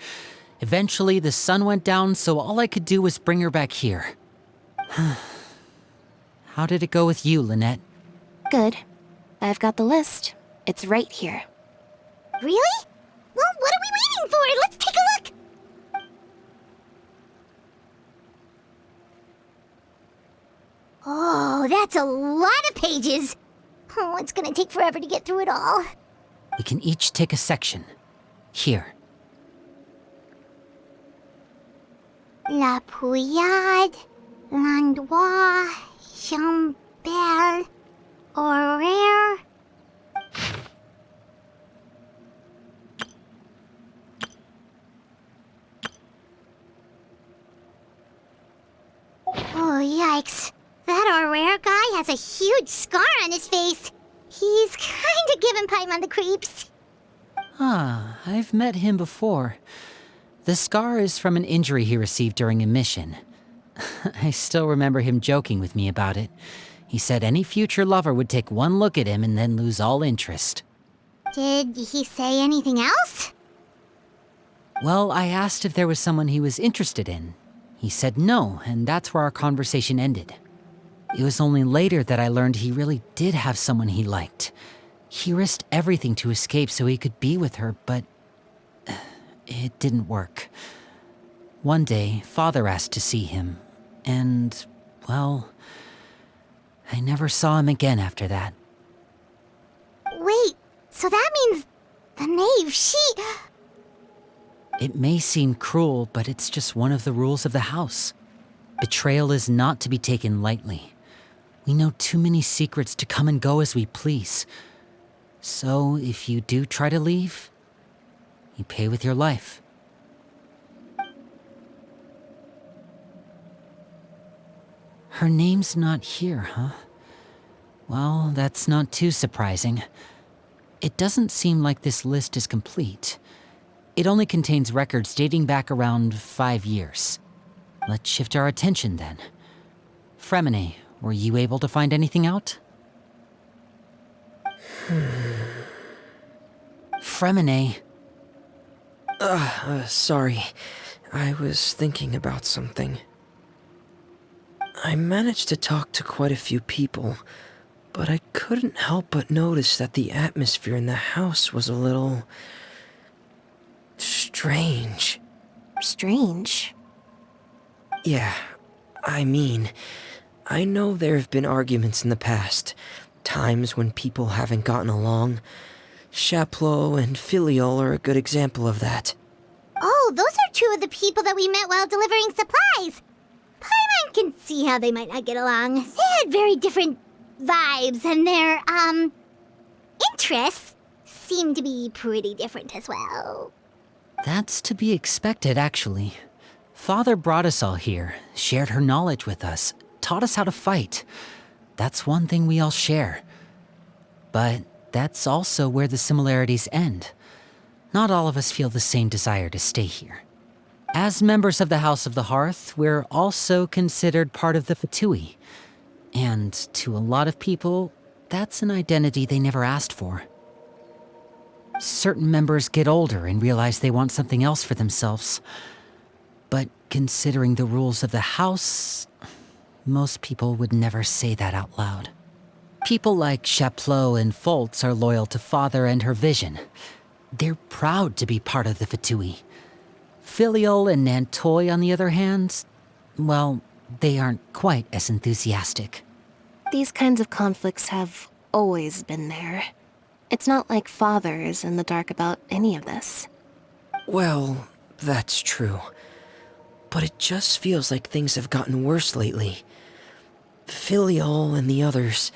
Eventually, the sun went down, so all I could do was bring her back here. How did it go with you, Lynette? Good. I've got the list. It's right here. Really? Well, what are we waiting for? Let's take a look! Oh, that's a lot of pages. Oh, it's gonna take forever to get through it all. We can each take a section. Here. La Pouillade, l'endroit, Chambel, horaire. Oh, yikes. That horaire guy has a huge scar on his face. He's kinda giving Paimon the creeps. Ah, I've met him before. The scar is from an injury he received during a mission. I still remember him joking with me about it. He said any future lover would take one look at him and then lose all interest. Did he say anything else? Well, I asked if there was someone he was interested in. He said no, and that's where our conversation ended. It was only later that I learned he really did have someone he liked. He risked everything to escape so he could be with her, but it didn't work. One day, Father asked to see him, and, well, I never saw him again after that. Wait, so that means the knave, It may seem cruel, but it's just one of the rules of the house. Betrayal is not to be taken lightly. We know too many secrets to come and go as we please. So, if you do try to leave, you pay with your life. Her name's not here, huh? Well, that's not too surprising. It doesn't seem like this list is complete. It only contains records dating back around 5 years. Let's shift our attention then. Fremine, were you able to find anything out? Fremine. Sorry. I was thinking about something. I managed to talk to quite a few people, but I couldn't help but notice that the atmosphere in the house was a little strange. Strange? Yeah, I mean, I know there have been arguments in the past, times when people haven't gotten along. Chaplot and Filiol are a good example of that. Oh, those are two of the people that we met while delivering supplies. Paimon can see how they might not get along. They had very different vibes, and their, interests seem to be pretty different as well. That's to be expected, actually. Father brought us all here, shared her knowledge with us, taught us how to fight. That's one thing we all share. But that's also where the similarities end. Not all of us feel the same desire to stay here. As members of the House of the Hearth, we're also considered part of the Fatui. And to a lot of people, that's an identity they never asked for. Certain members get older and realize they want something else for themselves. But considering the rules of the house, most people would never say that out loud. People like Chaplot and Foltz are loyal to Father and her vision. They're proud to be part of the Fatui. Filiol and Nantoy, on the other hand, well, they aren't quite as enthusiastic. These kinds of conflicts have always been there. It's not like Father is in the dark about any of this. Well, that's true. But it just feels like things have gotten worse lately. Filiol and the others,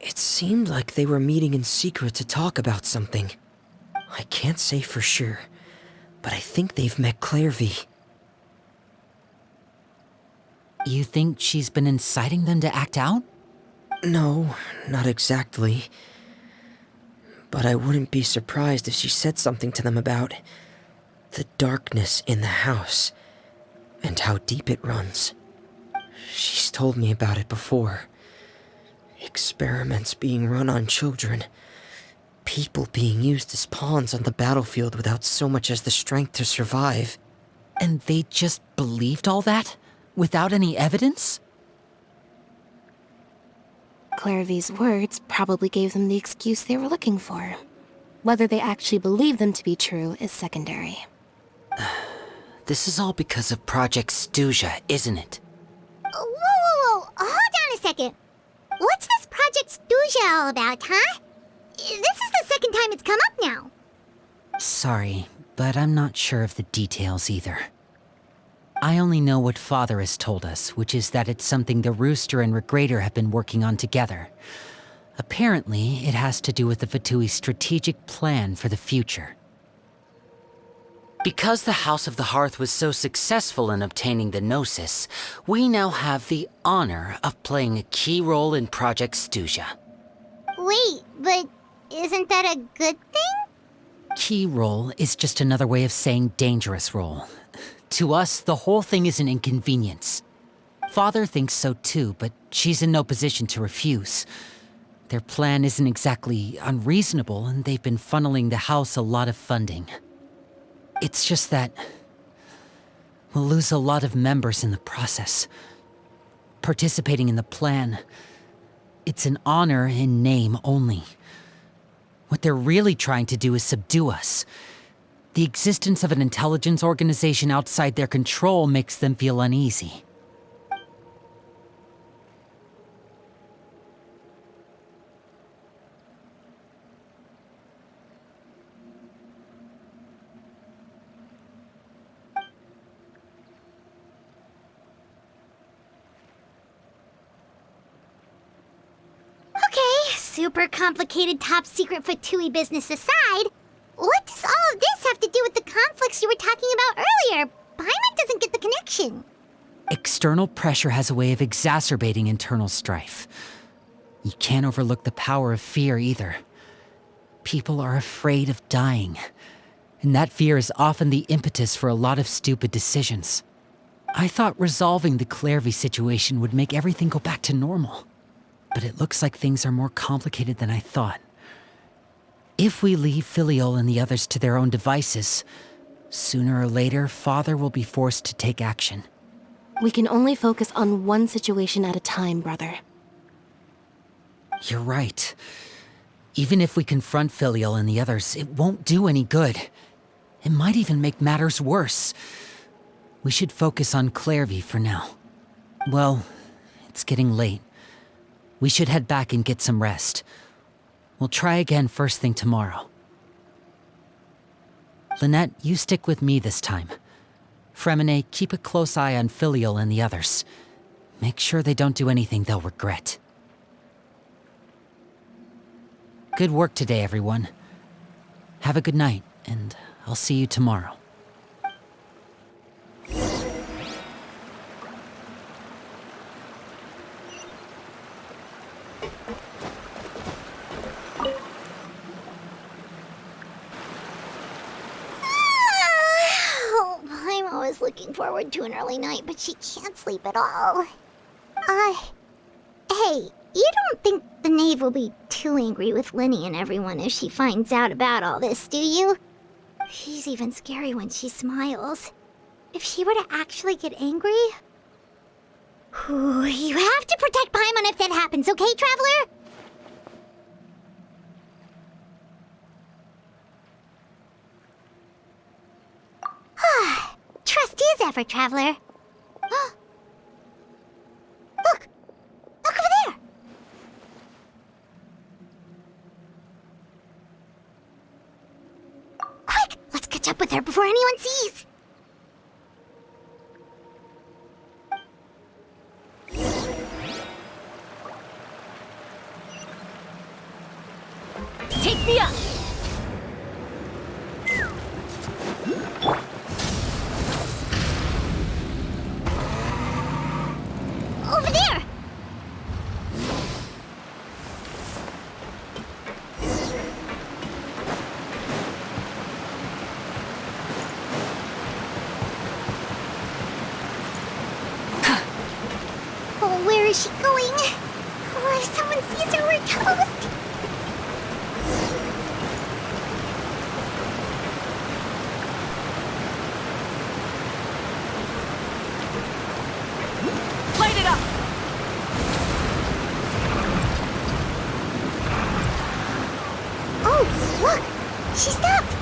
it seemed like they were meeting in secret to talk about something. I can't say for sure, but I think they've met Clairvy. You think she's been inciting them to act out? No, not exactly. But I wouldn't be surprised if she said something to them about the darkness in the house and how deep it runs. She's told me about it before. Experiments being run on children. People being used as pawns on the battlefield without so much as the strength to survive. And they just believed all that? Without any evidence? Clairvy's words probably gave them the excuse they were looking for. Whether they actually believe them to be true is secondary. This is all because of Project Stuja, isn't it? Whoa. Hold on a second. What's this Project Stuja all about, huh? This is the second time it's come up now. Sorry, but I'm not sure of the details either. I only know what Father has told us, which is that it's something the Rooster and Regrader have been working on together. Apparently, it has to do with the Fatui's strategic plan for the future. Because the House of the Hearth was so successful in obtaining the Gnosis, we now have the honor of playing a key role in Project Stuja. Wait, but isn't that a good thing? Key role is just another way of saying dangerous role. To us, the whole thing is an inconvenience. Father thinks so too, but she's in no position to refuse. Their plan isn't exactly unreasonable, and they've been funneling the house a lot of funding. It's just that we'll lose a lot of members in the process. participating in the plan. It's an honor in name only. What they're really trying to do is subdue us. The existence of an intelligence organization outside their control makes them feel uneasy. Super complicated top secret Fatui business aside, what does all of this have to do with the conflicts you were talking about earlier? Paimon doesn't get the connection. External pressure has a way of exacerbating internal strife. You can't overlook the power of fear either. People are afraid of dying, and that fear is often the impetus for a lot of stupid decisions. I thought resolving the Clairvy situation would make everything go back to normal. But it looks like things are more complicated than I thought. If we leave Filiol and the others to their own devices, sooner or later, Father will be forced to take action. We can only focus on one situation at a time, brother. You're right. Even if we confront Filiol and the others, it won't do any good. It might even make matters worse. We should focus on Clairvy for now. Well, it's getting late. We should head back and get some rest. We'll try again first thing tomorrow. Lynette, you stick with me this time. Fremine, keep a close eye on Filiol and the others. Make sure they don't do anything they'll regret. Good work today, everyone. Have a good night, and I'll see you tomorrow. Looking forward to an early night, but she can't sleep at all. Hey, you don't think the knave will be too angry with Linny and everyone if she finds out about all this, do you? She's even scary when she smiles. If she were to actually get angry... Ooh, you have to protect Paimon if that happens, okay, Traveler? Trust is ever, Traveler. Look! Look over there! Quick! Let's catch up with her before anyone sees! Take me up! Over there! Oh, where is she going? Oh, if someone sees her, we're toast! Light it up! Oh, look! She stopped!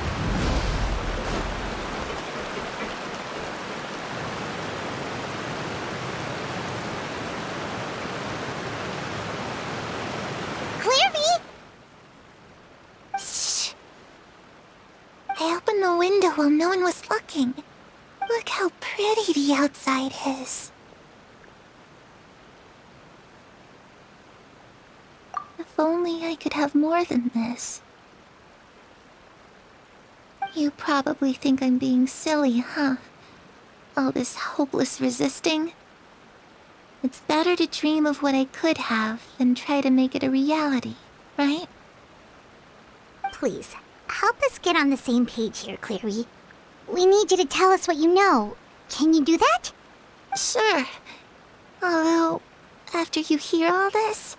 Clairvy! Shh. I opened the window while no one was looking. Look how pretty the outside is. If only I could have more than this. You probably think I'm being silly, huh? All this hopeless resisting? It's better to dream of what I could have than try to make it a reality, right? Please, help us get on the same page here, Clairvy. We need you to tell us what you know. Can you do that? Sure. Although, after you hear all this,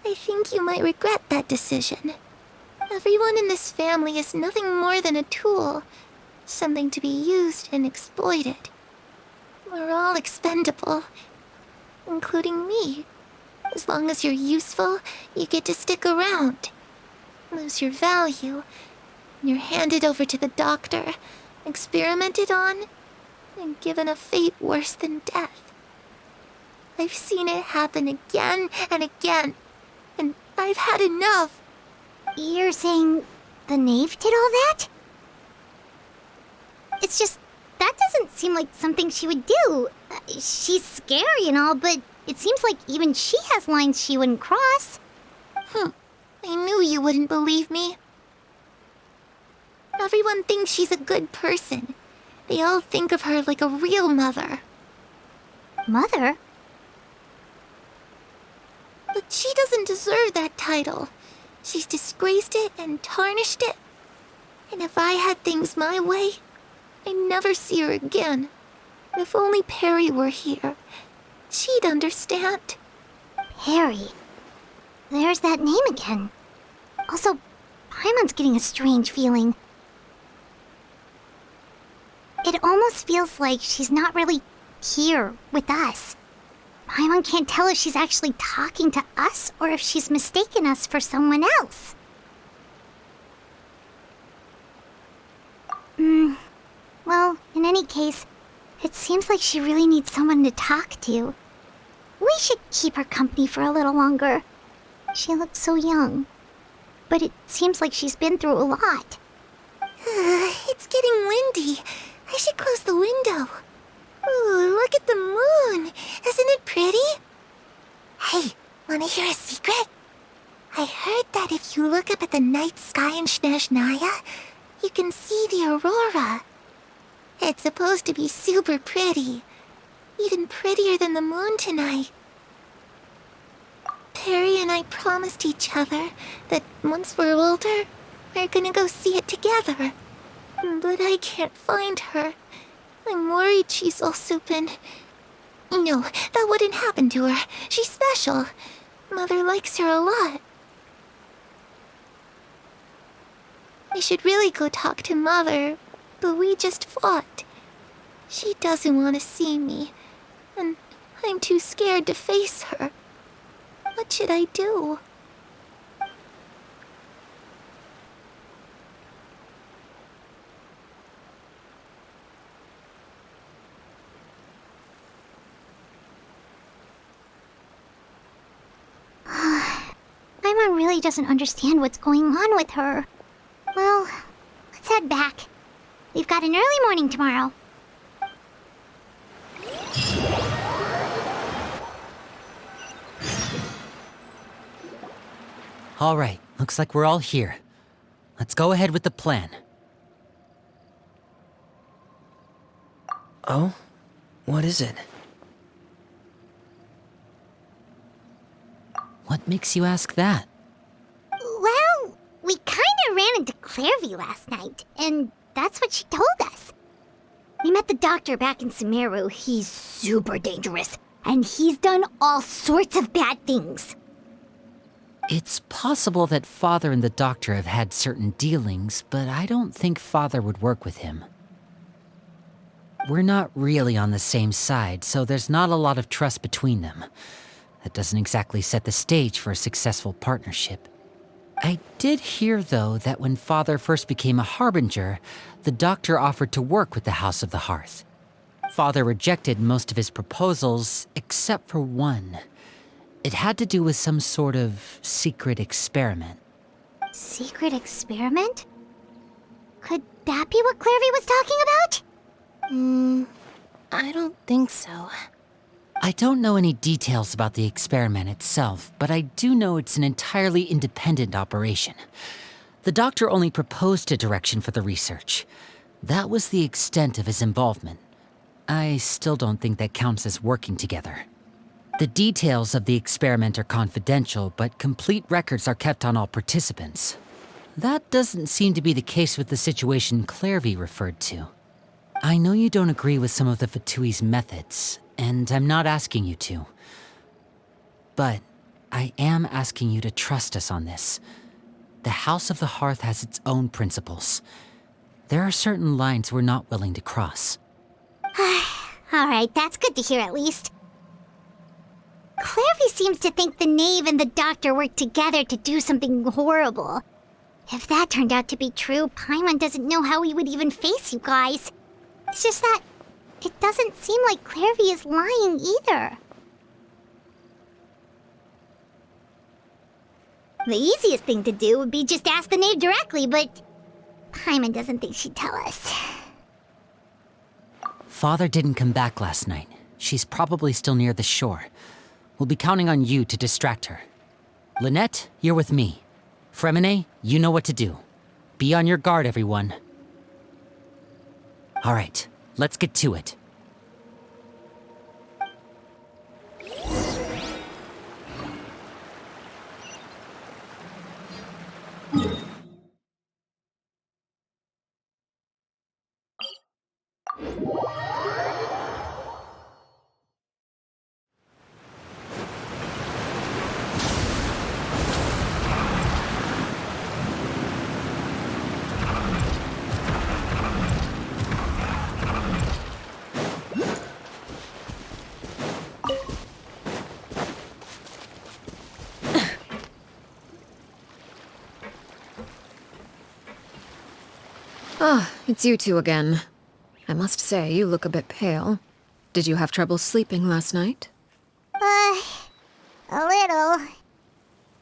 I think you might regret that decision. Everyone in this family is nothing more than a tool, something to be used and exploited. We're all expendable. including me. As long as you're useful, you get to stick around. Lose your value, and you're handed over to the doctor, experimented on, and given a fate worse than death. I've seen it happen again and again, and I've had enough. You're saying the knave did all that? It's just, that doesn't seem like something she would do. She's scary and all, but it seems like even she has lines she wouldn't cross. I knew you wouldn't believe me. Everyone thinks she's a good person. They all think of her like a real mother. Mother? But she doesn't deserve that title. She's disgraced it and tarnished it. And if I had things my way, I'd never see her again. If only Perry were here, she'd understand. Perry. There's that name again. Also, Paimon's getting a strange feeling. It almost feels like she's not really here with us. Paimon can't tell if she's actually talking to us or if she's mistaken us for someone else. Well, in any case, it seems like she really needs someone to talk to. We should keep her company for a little longer. She looks so young. But it seems like she's been through a lot. It's getting windy. I should close the window. Ooh, look at the moon. Isn't it pretty? Hey, wanna hear a secret? I heard that if you look up at the night sky in Snezhnaya, you can see the aurora. It's supposed to be super pretty. Even prettier than the moon tonight. Perry and I promised each other that once we're older, we're gonna go see it together. But I can't find her. I'm worried she's also been... No, that wouldn't happen to her. She's special. Mother likes her a lot. I should really go talk to Mother, but we just fought. She doesn't want to see me, and I'm too scared to face her. What should I do? Paimon really doesn't understand what's going on with her. Well, let's head back. We've got an early morning tomorrow. All right, looks like we're all here. Let's go ahead with the plan. Oh? What is it? What makes you ask that? Well, we kinda ran into Clairvy last night, and that's what she told us. We met the doctor back in Sumeru. He's super dangerous, and he's done all sorts of bad things. It's possible that Father and the Doctor have had certain dealings, but I don't think Father would work with him. We're not really on the same side, so there's not a lot of trust between them. That doesn't exactly set the stage for a successful partnership. I did hear, though, that when Father first became a Harbinger, the Doctor offered to work with the House of the Hearth. Father rejected most of his proposals, except for one. It had to do with some sort of secret experiment. Secret experiment? Could that be what Clairvy was talking about? I don't think so. I don't know any details about the experiment itself, but I do know it's an entirely independent operation. The Doctor only proposed a direction for the research. That was the extent of his involvement. I still don't think that counts as working together. The details of the experiment are confidential, but complete records are kept on all participants. That doesn't seem to be the case with the situation Clairvy referred to. I know you don't agree with some of the Fatui's methods, and I'm not asking you to. But I am asking you to trust us on this. The House of the Hearth has its own principles. There are certain lines we're not willing to cross. Alright, that's good to hear at least. Clairvy seems to think the knave and the doctor worked together to do something horrible. If that turned out to be true, Paimon doesn't know how he would even face you guys. It's just that it doesn't seem like Clairvy is lying either. The easiest thing to do would be just ask the knave directly, but Paimon doesn't think she'd tell us. Father didn't come back last night. She's probably still near the shore. We'll be counting on you to distract her. Lynette, you're with me. Fremine, you know what to do. Be on your guard, everyone. All right, let's get to it. Ah, it's you two again. I must say, you look a bit pale. Did you have trouble sleeping last night? A little.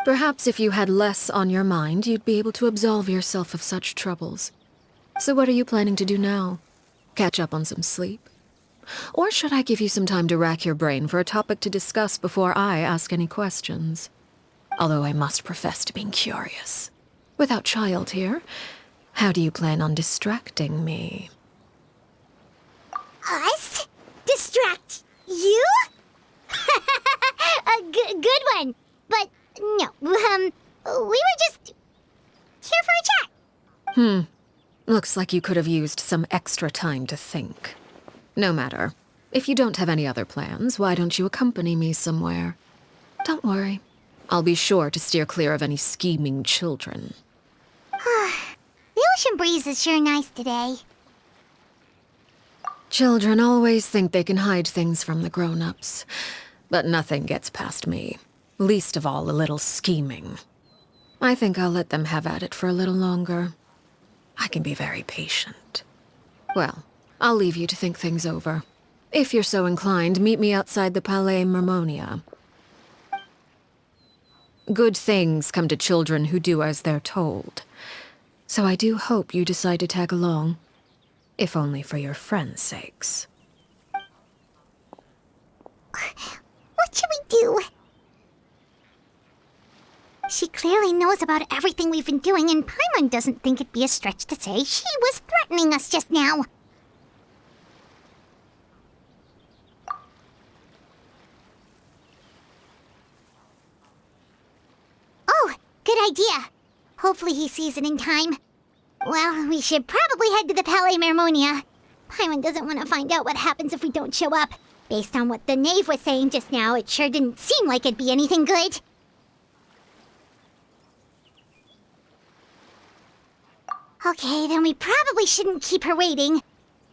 Perhaps if you had less on your mind, you'd be able to absolve yourself of such troubles. So what are you planning to do now? Catch up on some sleep? Or should I give you some time to rack your brain for a topic to discuss before I ask any questions? Although I must profess to being curious. Without Child here, how do you plan on distracting me? Us? Distract you? Good one. But no, we were just here for a chat. Looks like you could have used some extra time to think. No matter. If you don't have any other plans, why don't you accompany me somewhere? Don't worry. I'll be sure to steer clear of any scheming children. The ocean breeze is sure nice today. Children always think they can hide things from the grown-ups. But nothing gets past me. Least of all a little scheming. I think I'll let them have at it for a little longer. I can be very patient. Well, I'll leave you to think things over. If you're so inclined, meet me outside the Palais Mermonia. Good things come to children who do as they're told. So I do hope you decide to tag along. If only for your friends' sakes. What should we do? She clearly knows about everything we've been doing, and Paimon doesn't think it'd be a stretch to say she was threatening us just now. Oh, good idea. Hopefully he sees it in time. Well, we should probably head to the Palais Mermonia. Paimon doesn't want to find out what happens if we don't show up. Based on what the knave was saying just now, it sure didn't seem like it'd be anything good. Okay, then we probably shouldn't keep her waiting.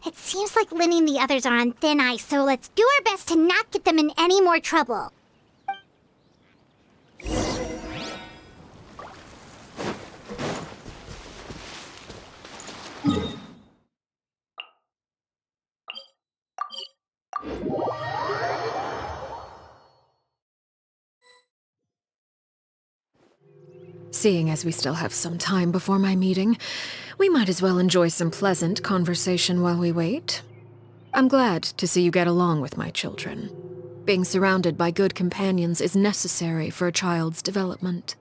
It seems like Linny and the others are on thin ice, so let's do our best to not get them in any more trouble. Seeing as we still have some time before my meeting, we might as well enjoy some pleasant conversation while we wait. I'm glad to see you get along with my children. Being surrounded by good companions is necessary for a child's development.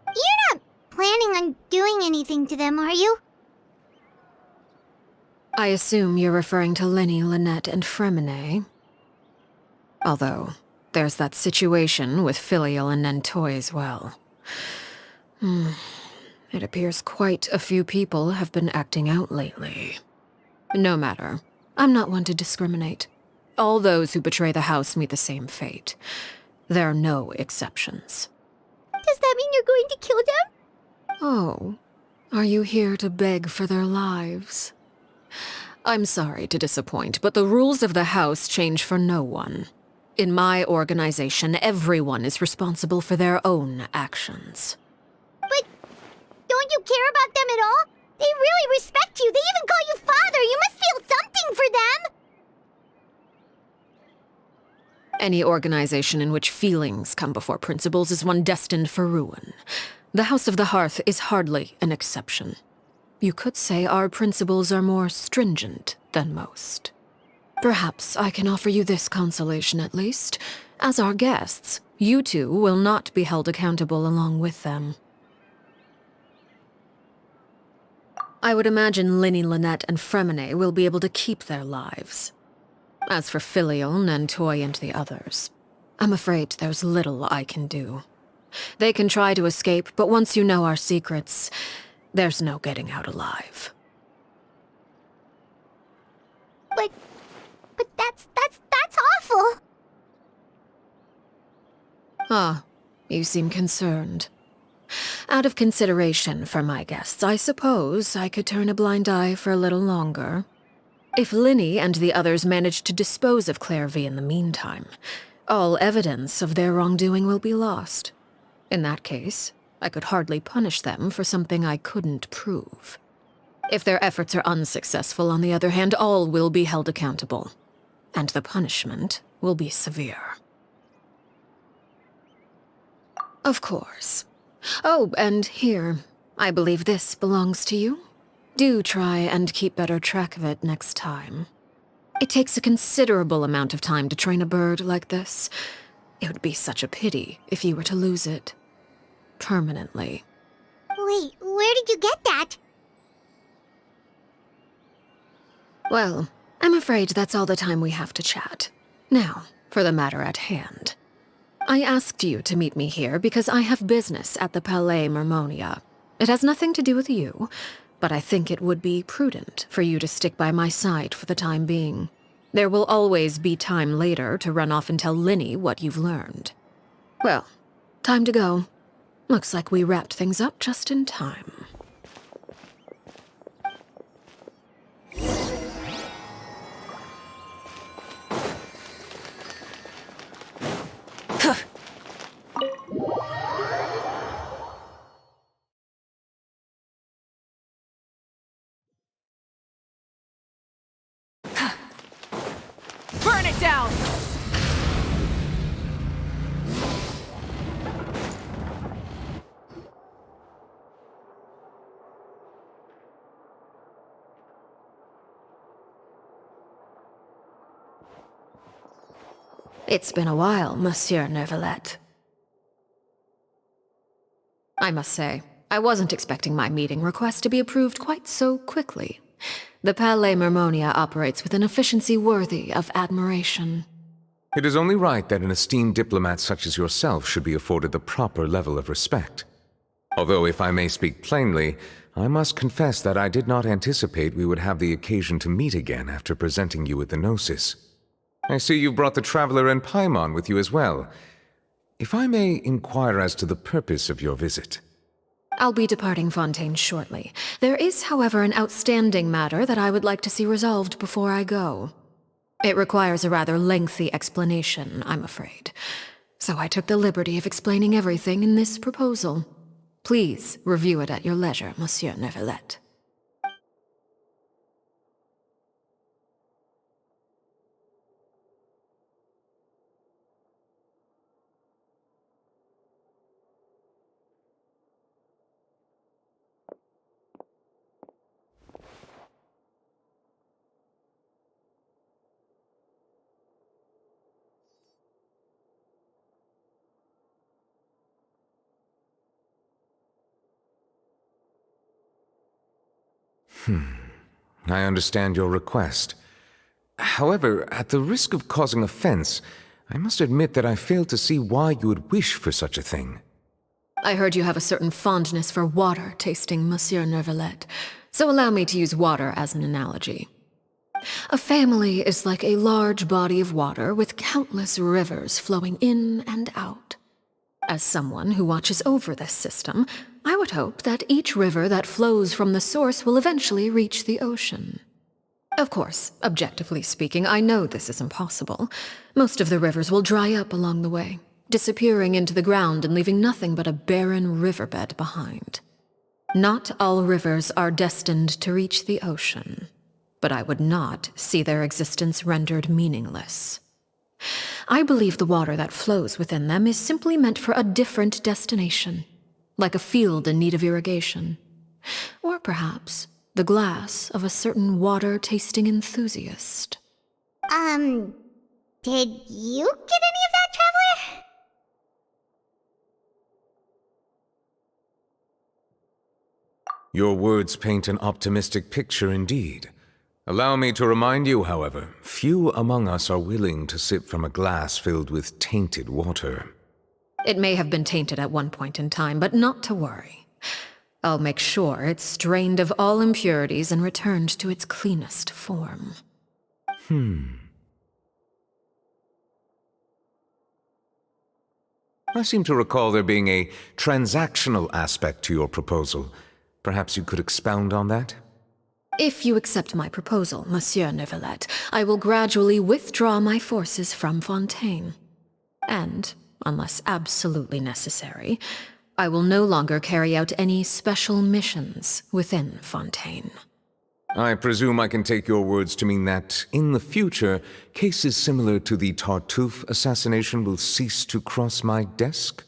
You're not planning on doing anything to them, are you? I assume you're referring to Linny, Lynette, and Fremine. Although, there's that situation with Filial and Nentoy as well. It appears quite a few people have been acting out lately. No matter. I'm not one to discriminate. All those who betray the house meet the same fate. There are no exceptions. Does that mean you're going to kill them? Oh, are you here to beg for their lives? I'm sorry to disappoint, but the rules of the house change for no one. In my organization, everyone is responsible for their own actions. But don't you care about them at all? They really respect you. They even call you father. You must feel something for them. Any organization in which feelings come before principles is one destined for ruin. The House of the Hearth is hardly an exception. You could say our principles are more stringent than most. Perhaps I can offer you this consolation at least. As our guests, you two will not be held accountable along with them. I would imagine Linny, Lynette, and Fremine will be able to keep their lives. As for Filial, Nantoy, and the others, I'm afraid there's little I can do. They can try to escape, but once you know our secrets, there's no getting out alive. But that's awful. Ah, you seem concerned. Out of consideration for my guests, I suppose I could turn a blind eye for a little longer. If Linny and the others manage to dispose of Clairvy in the meantime, all evidence of their wrongdoing will be lost. In that case, I could hardly punish them for something I couldn't prove. If their efforts are unsuccessful, on the other hand, all will be held accountable. And the punishment will be severe. Of course. Oh, and here, I believe this belongs to you. Do try and keep better track of it next time. It takes a considerable amount of time to train a bird like this. It would be such a pity if you were to lose it. Permanently. Wait, where did you get that? Well, I'm afraid that's all the time we have to chat. Now, for the matter at hand. I asked you to meet me here because I have business at the Palais Mermonia. It has nothing to do with you, but I think it would be prudent for you to stick by my side for the time being. There will always be time later to run off and tell Linny what you've learned. Well, time to go. Looks like we wrapped things up just in time. Burn it down! It's been a while, Monsieur Neuvillette. I must say, I wasn't expecting my meeting request to be approved quite so quickly. The Palais Mermonia operates with an efficiency worthy of admiration. It is only right that an esteemed diplomat such as yourself should be afforded the proper level of respect. Although, if I may speak plainly, I must confess that I did not anticipate we would have the occasion to meet again after presenting you with the Gnosis. I see you've brought the Traveler and Paimon with you as well. If I may inquire as to the purpose of your visit. I'll be departing Fontaine shortly. There is, however, an outstanding matter that I would like to see resolved before I go. It requires a rather lengthy explanation, I'm afraid. So I took the liberty of explaining everything in this proposal. Please review it at your leisure, Monsieur Neuvillette. I understand your request. However, at the risk of causing offense, I must admit that I fail to see why you would wish for such a thing. I heard you have a certain fondness for water tasting, Monsieur Neuvillette, so allow me to use water as an analogy. A family is like a large body of water with countless rivers flowing in and out. As someone who watches over this system, I would hope that each river that flows from the source will eventually reach the ocean. Of course, objectively speaking, I know this is impossible. Most of the rivers will dry up along the way, disappearing into the ground and leaving nothing but a barren riverbed behind. Not all rivers are destined to reach the ocean, but I would not see their existence rendered meaningless. I believe the water that flows within them is simply meant for a different destination, like a field in need of irrigation. Or perhaps the glass of a certain water-tasting enthusiast. Did you get any of that, Traveler? Your words paint an optimistic picture indeed. Allow me to remind you, however, few among us are willing to sip from a glass filled with tainted water. It may have been tainted at one point in time, but not to worry. I'll make sure it's drained of all impurities and returned to its cleanest form. I seem to recall there being a transactional aspect to your proposal. Perhaps you could expound on that? If you accept my proposal, Monsieur Neuvillette, I will gradually withdraw my forces from Fontaine. And, unless absolutely necessary, I will no longer carry out any special missions within Fontaine. I presume I can take your words to mean that, in the future, cases similar to the Tartuffe assassination will cease to cross my desk?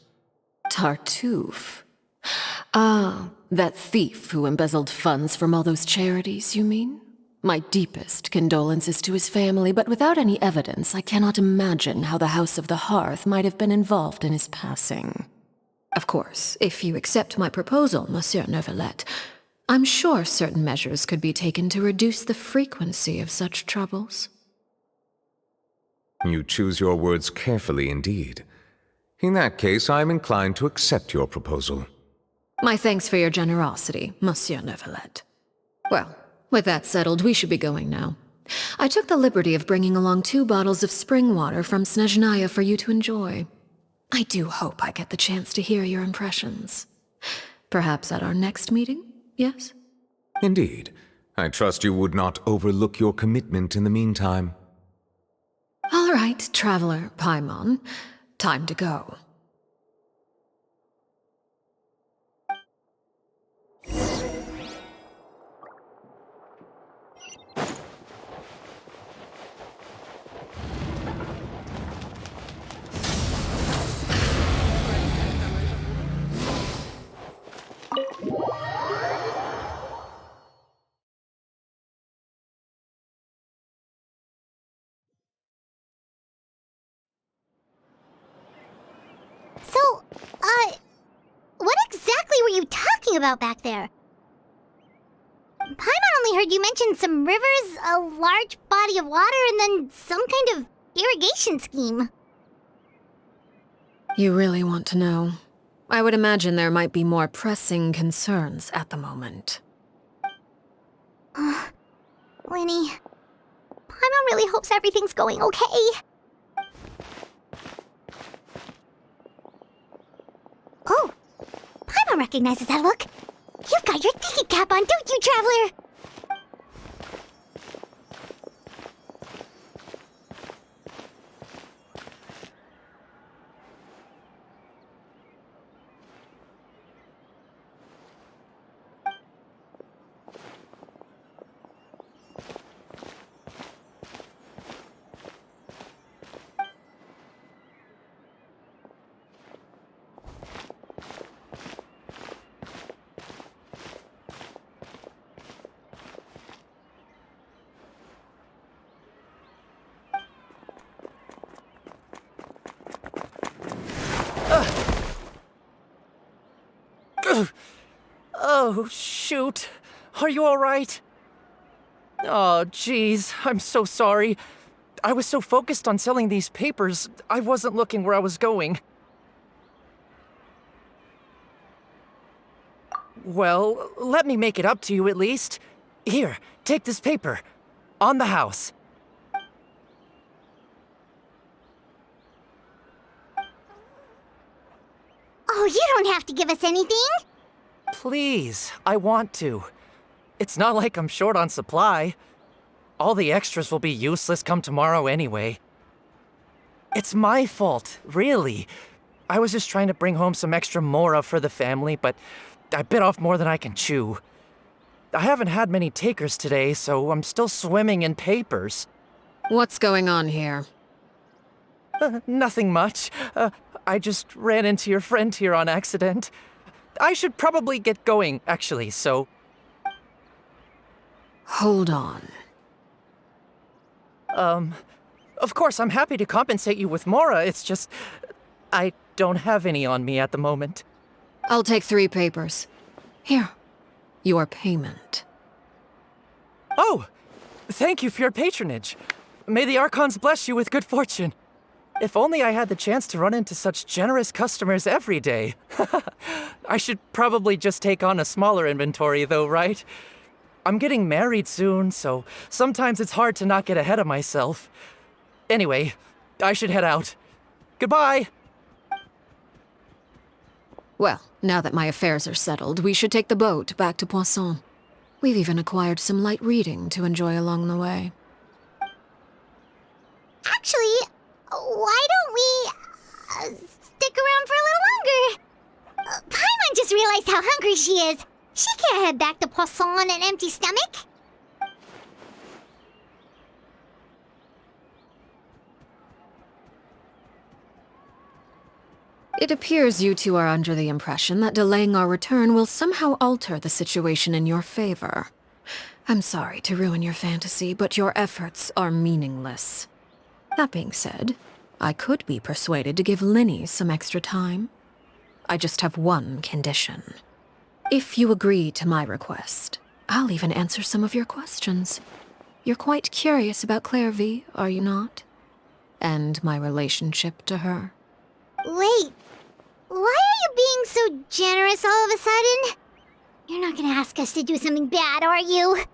Tartuffe? Ah, that thief who embezzled funds from all those charities, you mean? My deepest condolences to his family, but without any evidence, I cannot imagine how the House of the Hearth might have been involved in his passing. Of course, if you accept my proposal, Monsieur Neuvillette, I'm sure certain measures could be taken to reduce the frequency of such troubles. You choose your words carefully indeed. In that case, I am inclined to accept your proposal. My thanks for your generosity, Monsieur Neuvillette. Well, with that settled, we should be going now. I took the liberty of bringing along 2 bottles of spring water from Snezhnaya for you to enjoy. I do hope I get the chance to hear your impressions. Perhaps at our next meeting, yes? Indeed. I trust you would not overlook your commitment in the meantime. All right, Traveler Paimon. Time to go. So, what exactly were you talking about back there? Paimon only heard you mention some rivers, a large body of water, and then some kind of irrigation scheme. You really want to know? I would imagine there might be more pressing concerns at the moment. Winnie, Paimon really hopes everything's going okay. Oh, Paimon recognizes that look. You've got your thinking cap on, don't you, Traveler? Oh, shoot. Are you all right? Oh, jeez. I'm so sorry. I was so focused on selling these papers, I wasn't looking where I was going. Well, let me make it up to you at least. Here, take this paper. On the house. Oh, you don't have to give us anything. Please, I want to. It's not like I'm short on supply. All the extras will be useless come tomorrow anyway. It's my fault, really. I was just trying to bring home some extra mora for the family, but I bit off more than I can chew. I haven't had many takers today, so I'm still swimming in papers. What's going on here? Nothing much. I just ran into your friend here on accident. I should probably get going, actually, so... Hold on. Of course, I'm happy to compensate you with mora, it's just... I don't have any on me at the moment. I'll take 3 papers. Here. Your payment. Oh! Thank you for your patronage. May the Archons bless you with good fortune. If only I had the chance to run into such generous customers every day. I should probably just take on a smaller inventory though, right? I'm getting married soon, so sometimes it's hard to not get ahead of myself. Anyway, I should head out. Goodbye! Well, now that my affairs are settled, we should take the boat back to Poisson. We've even acquired some light reading to enjoy along the way. Actually, why don't we stick around for a little longer? Paimon just realized how hungry she is. She can't head back to Poisson on an empty stomach. It appears you two are under the impression that delaying our return will somehow alter the situation in your favor. I'm sorry to ruin your fantasy, but your efforts are meaningless. That being said, I could be persuaded to give Linny some extra time. I just have one condition. If you agree to my request, I'll even answer some of your questions. You're quite curious about Clairvy, are you not? And my relationship to her. Wait, why are you being so generous all of a sudden? You're not gonna ask us to do something bad, are you?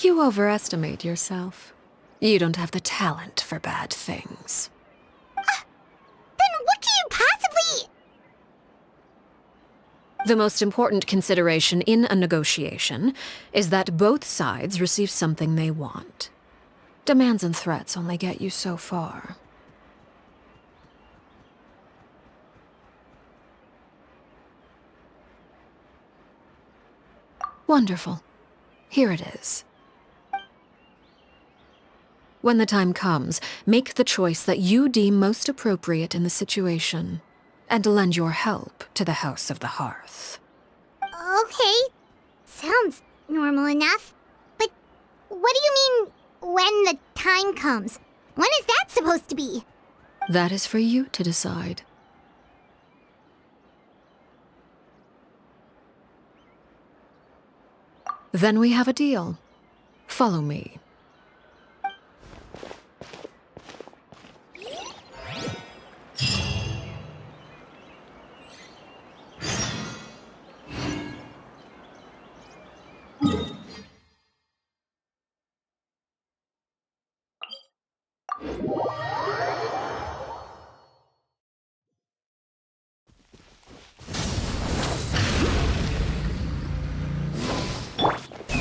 You overestimate yourself. You don't have the talent for bad things. Then what do you possibly... The most important consideration in a negotiation is that both sides receive something they want. Demands and threats only get you so far. Wonderful. Here it is. When the time comes, make the choice that you deem most appropriate in the situation, and lend your help to the House of the Hearth. Okay, sounds normal enough. But what do you mean, when the time comes? When is that supposed to be? That is for you to decide. Then we have a deal. Follow me.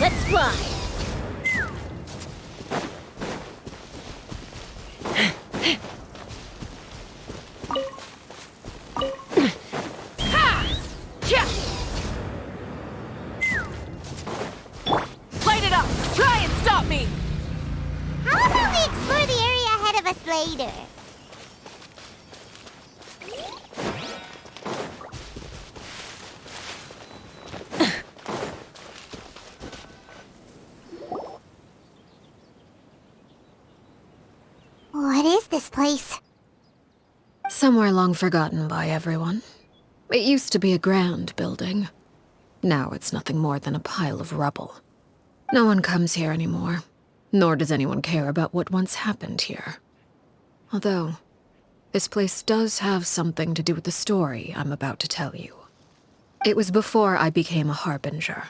Let's fly! Light it up! Try and stop me! How about we explore the area ahead of us later? What is this place? Somewhere long forgotten by everyone. It used to be a grand building. Now it's nothing more than a pile of rubble. No one comes here anymore, nor does anyone care about what once happened here. Although, this place does have something to do with the story I'm about to tell you. It was before I became a Harbinger,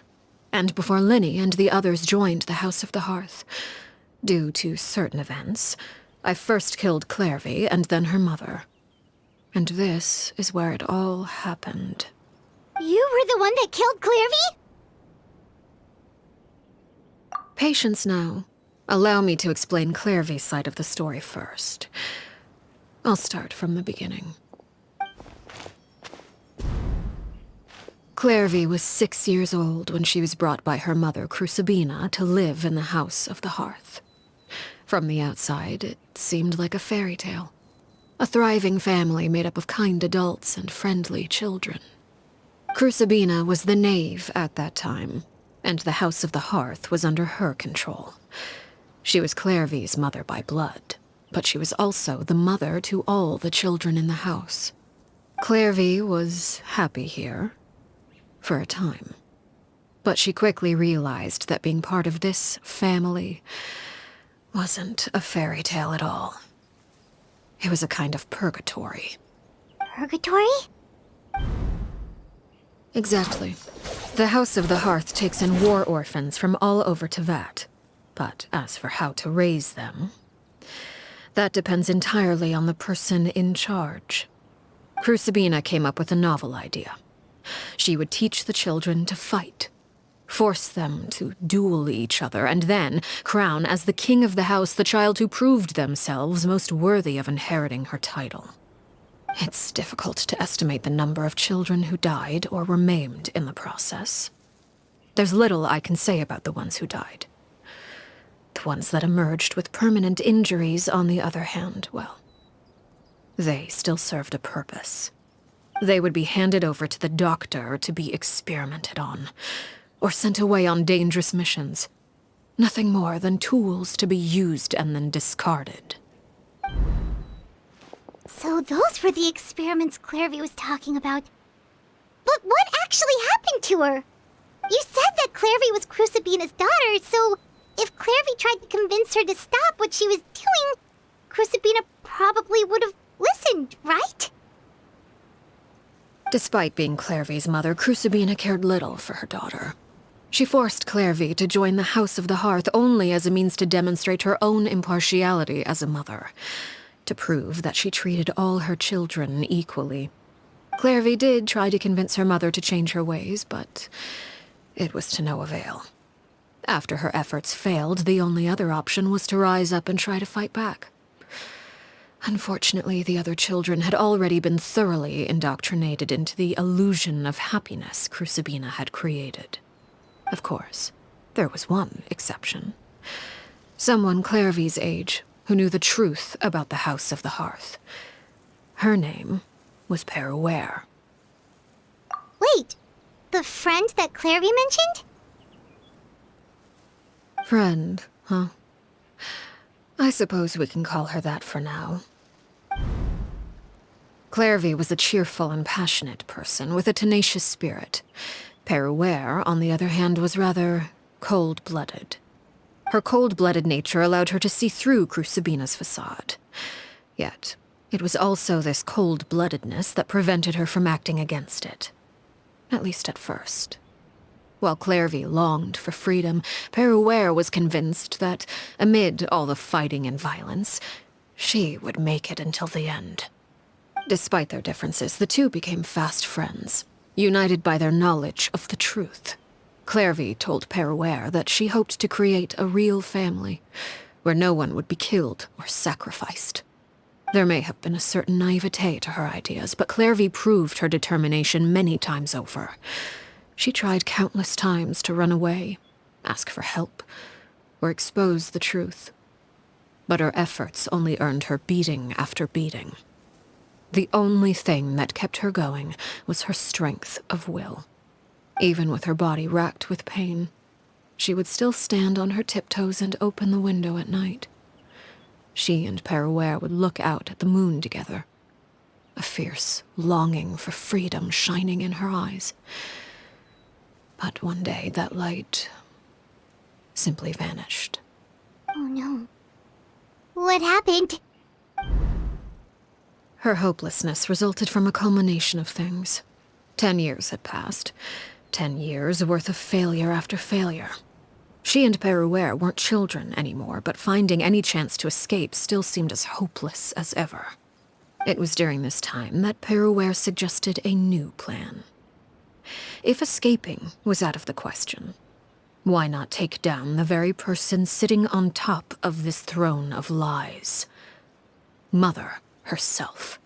and before Linny and the others joined the House of the Hearth. Due to certain events, I first killed Clairvy and then her mother. And this is where it all happened. You were the one that killed Clairvy? Patience now. Allow me to explain Clairvy's side of the story first. I'll start from the beginning. Clairvy was 6 years old when she was brought by her mother, Crucibina, to live in the House of the Hearth. From the outside, it seemed like a fairy tale. A thriving family made up of kind adults and friendly children. Crucibina was the knave at that time, and the House of the Hearth was under her control. She was Clairvy's mother by blood, but she was also the mother to all the children in the house. Clairvy was happy here, for a time. But she quickly realized that being part of this family wasn't a fairy tale at all. It was a kind of purgatory. Purgatory? Exactly. The House of the Hearth takes in war orphans from all over Teyvat. But as for how to raise them, that depends entirely on the person in charge. Crucibina came up with a novel idea. She would teach the children to fight, force them to duel each other, and then crown as the king of the house the child who proved themselves most worthy of inheriting her title. It's difficult to estimate the number of children who died or were maimed in the process. There's little I can say about the ones who died. The ones that emerged with permanent injuries, on the other hand, well, they still served a purpose. They would be handed over to the doctor to be experimented on, or sent away on dangerous missions. Nothing more than tools to be used and then discarded. So those were the experiments Clairvy was talking about. But what actually happened to her? You said that Clairvy was Crucibina's daughter, so if Clairvy tried to convince her to stop what she was doing, Crucibina probably would have listened, right? Despite being Clairvy's mother, Crucibina cared little for her daughter. She forced Clairvy to join the House of the Hearth only as a means to demonstrate her own impartiality as a mother, to prove that she treated all her children equally. Clairvy did try to convince her mother to change her ways, but it was to no avail. After her efforts failed, the only other option was to rise up and try to fight back. Unfortunately, the other children had already been thoroughly indoctrinated into the illusion of happiness Crucibina had created. Of course, there was one exception. Someone Clairvy's age who knew the truth about the House of the Hearth. Her name was Peruere. Wait, the friend that Clairvy mentioned? Friend, huh? I suppose we can call her that for now. Clairvy was a cheerful and passionate person with a tenacious spirit. Peruere, on the other hand, was rather cold-blooded. Her cold-blooded nature allowed her to see through Crucibina's facade. Yet, it was also this cold-bloodedness that prevented her from acting against it. At least at first. While Clairvy longed for freedom, Peruere was convinced that, amid all the fighting and violence, she would make it until the end. Despite their differences, the two became fast friends, united by their knowledge of the truth. Clairvy told Peruere that she hoped to create a real family, where no one would be killed or sacrificed. There may have been a certain naivete to her ideas, but Clairvy proved her determination many times over. She tried countless times to run away, ask for help, or expose the truth. But her efforts only earned her beating after beating. The only thing that kept her going was her strength of will. Even with her body racked with pain, she would still stand on her tiptoes and open the window at night. She and Peruere would look out at the moon together, a fierce longing for freedom shining in her eyes. But one day that light simply vanished. Oh no. What happened? Her hopelessness resulted from a culmination of things. 10 years had passed. 10 years worth of failure after failure. She and Peruere weren't children anymore, but finding any chance to escape still seemed as hopeless as ever. It was during this time that Peruere suggested a new plan. If escaping was out of the question, Why not take down the very person sitting on top of this throne of lies? Mother herself.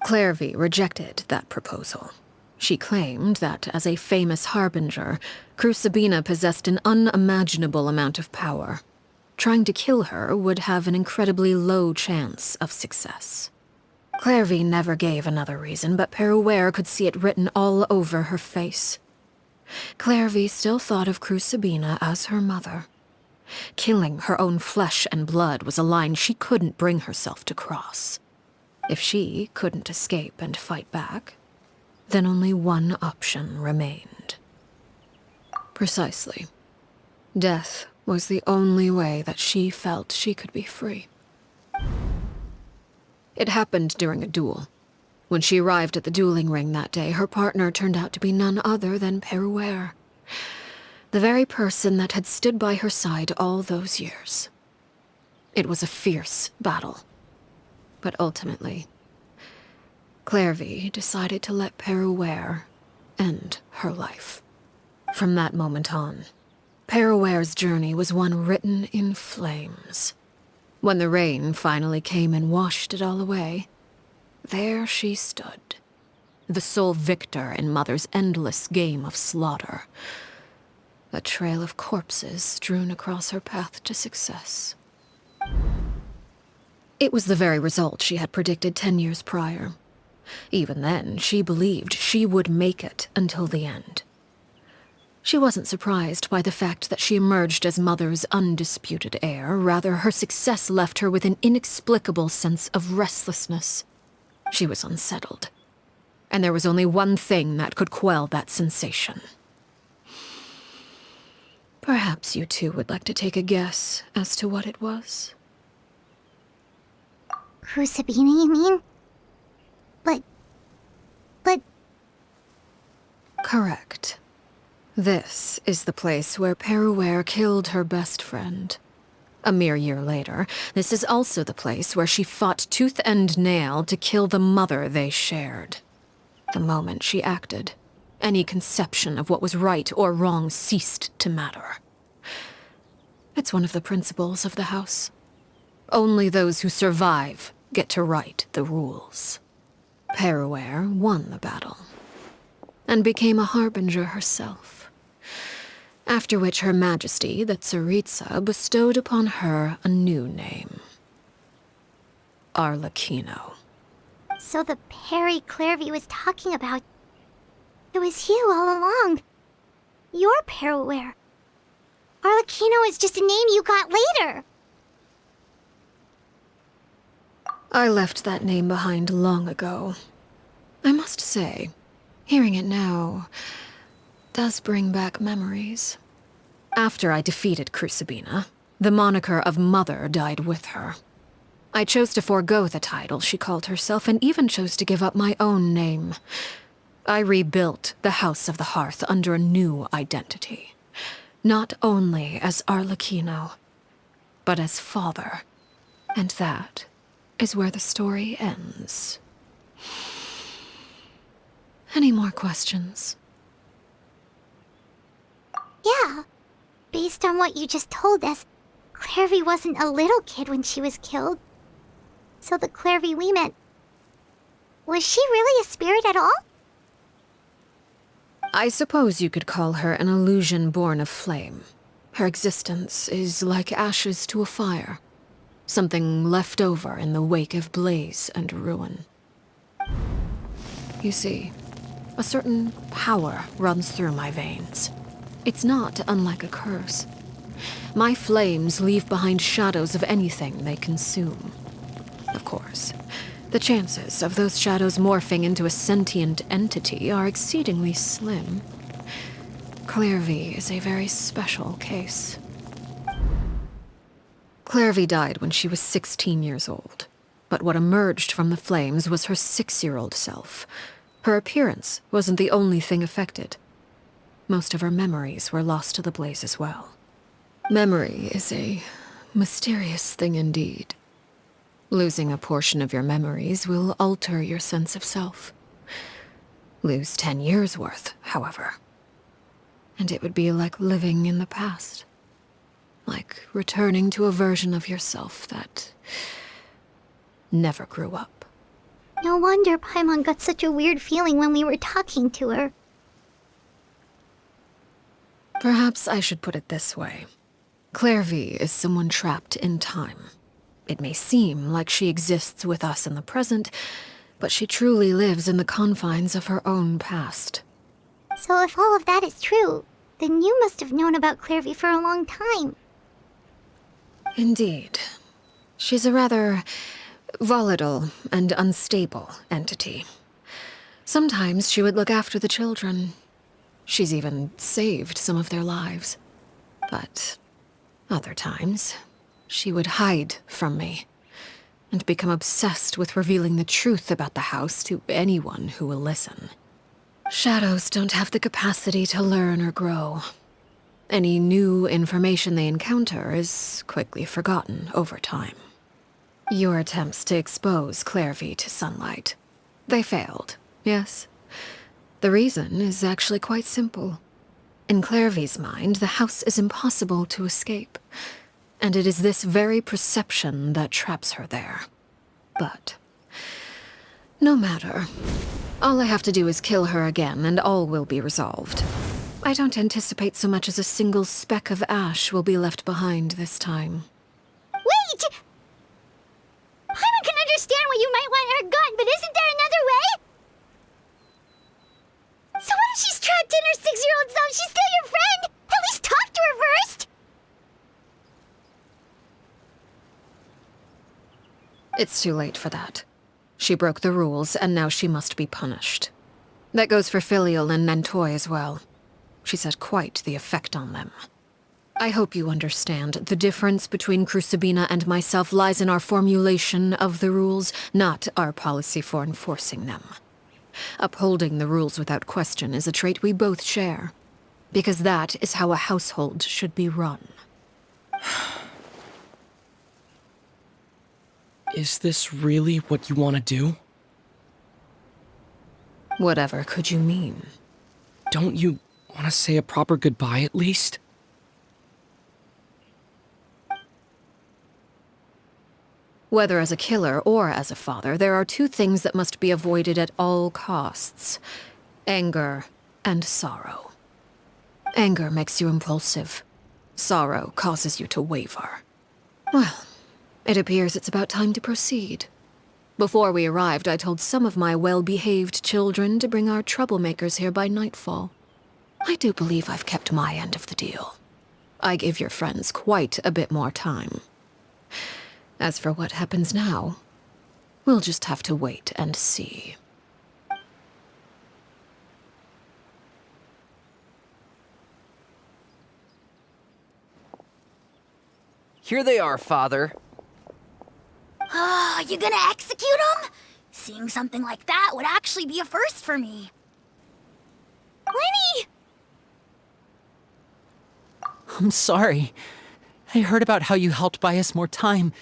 Clairvy rejected that proposal. She claimed that, as a famous harbinger, Crucibina possessed an unimaginable amount of power. Trying to kill her would have an incredibly low chance of success. Clairvy never gave another reason, but Peruere could see it written all over her face. Clairvy still thought of Crucibina as her mother. Killing her own flesh and blood was a line she couldn't bring herself to cross. If she couldn't escape and fight back, then only one option remained. Precisely. Death was the only way that she felt she could be free. It happened during a duel. When she arrived at the dueling ring that day, her partner turned out to be none other than Peruere, the very person that had stood by her side all those years. It was a fierce battle. But ultimately, Clairvy decided to let Peruere end her life. From that moment on, Peruere's journey was one written in flames. When the rain finally came and washed it all away, there she stood, the sole victor in Mother's endless game of slaughter. A trail of corpses strewn across her path to success. It was the very result she had predicted 10 years prior. Even then, she believed she would make it until the end. She wasn't surprised by the fact that she emerged as Mother's undisputed heir. Rather, her success left her with an inexplicable sense of restlessness. She was unsettled, and there was only one thing that could quell that sensation. Perhaps you two would like to take a guess as to what it was? Crucibina, you mean? But... Correct. This is the place where Peruere killed her best friend. A mere year later, this is also the place where she fought tooth and nail to kill the mother they shared. The moment she acted, any conception of what was right or wrong ceased to matter. It's one of the principles of the house. Only those who survive get to write the rules. Peruere won the battle, and became a harbinger herself. After which Her Majesty, the Tsaritsa, bestowed upon her a new name. Arlecchino. So the Perry Clairvy was talking about... It was you all along. You're Peruere. Arlecchino is just a name you got later. I left that name behind long ago. I must say, hearing it now does bring back memories. After I defeated Crucibina, the moniker of Mother died with her. I chose to forego the title she called herself, and even chose to give up my own name. I rebuilt the House of the Hearth under a new identity. Not only as Arlecchino, but as father. And that is where the story ends. Any more questions? Yeah. Based on what you just told us, Clairvy wasn't a little kid when she was killed. So the Clairvy we met... Was she really a spirit at all? I suppose you could call her an illusion born of flame. Her existence is like ashes to a fire. Something left over in the wake of blaze and ruin. You see, a certain power runs through my veins. It's not unlike a curse. My flames leave behind shadows of anything they consume. Of course, the chances of those shadows morphing into a sentient entity are exceedingly slim. Clairvy is a very special case. Clairvy died when she was 16 years old, but what emerged from the flames was her 6-year-old self. Her appearance wasn't the only thing affected. Most of her memories were lost to the blaze as well. Memory is a mysterious thing indeed. Losing a portion of your memories will alter your sense of self. Lose 10 years' worth, however, And it would be like living in the past. Like returning to a version of yourself that never grew up. No wonder Paimon got such a weird feeling when we were talking to her. Perhaps I should put it this way. Clairvy is someone trapped in time. It may seem like she exists with us in the present, but she truly lives in the confines of her own past. So if all of that is true, then you must have known about Clairvy for a long time. Indeed. She's a rather volatile and unstable entity. Sometimes she would look after the children. She's even saved some of their lives. But other times, she would hide from me and become obsessed with revealing the truth about the house to anyone who will listen. Shadows don't have the capacity to learn or grow. Any new information they encounter is quickly forgotten over time. Your attempts to expose Clairvy to sunlight, they failed, yes? The reason is actually quite simple. In Clairvy's mind, the house is impossible to escape, and it is this very perception that traps her there. But no matter. All I have to do is kill her again, and all will be resolved. I don't anticipate so much as a single speck of ash will be left behind this time. Wait! Paimon can understand why you might want her gone, but isn't there another way? So what if she's trapped in her 6-year-old self? She's still your friend! At least talk to her first! It's too late for that. She broke the rules, and now she must be punished. That goes for Filial and Nantoy as well. She's had quite the effect on them. I hope you understand the difference between Crucibina and myself lies in our formulation of the rules, not our policy for enforcing them. Upholding the rules without question is a trait we both share, because that is how a household should be run. Is this really what you want to do? Whatever could you mean? Don't you want to say a proper goodbye at least? Whether as a killer or as a father, there are two things that must be avoided at all costs: anger and sorrow. Anger makes you impulsive. Sorrow causes you to waver. Well, it appears it's about time to proceed. Before we arrived, I told some of my well-behaved children to bring our troublemakers here by nightfall. I do believe I've kept my end of the deal. I give your friends quite a bit more time. As for what happens now, we'll just have to wait and see. Here they are, Father. You gonna execute him? Seeing something like that would actually be a first for me. Lenny! I'm sorry. I heard about how you helped buy us more time.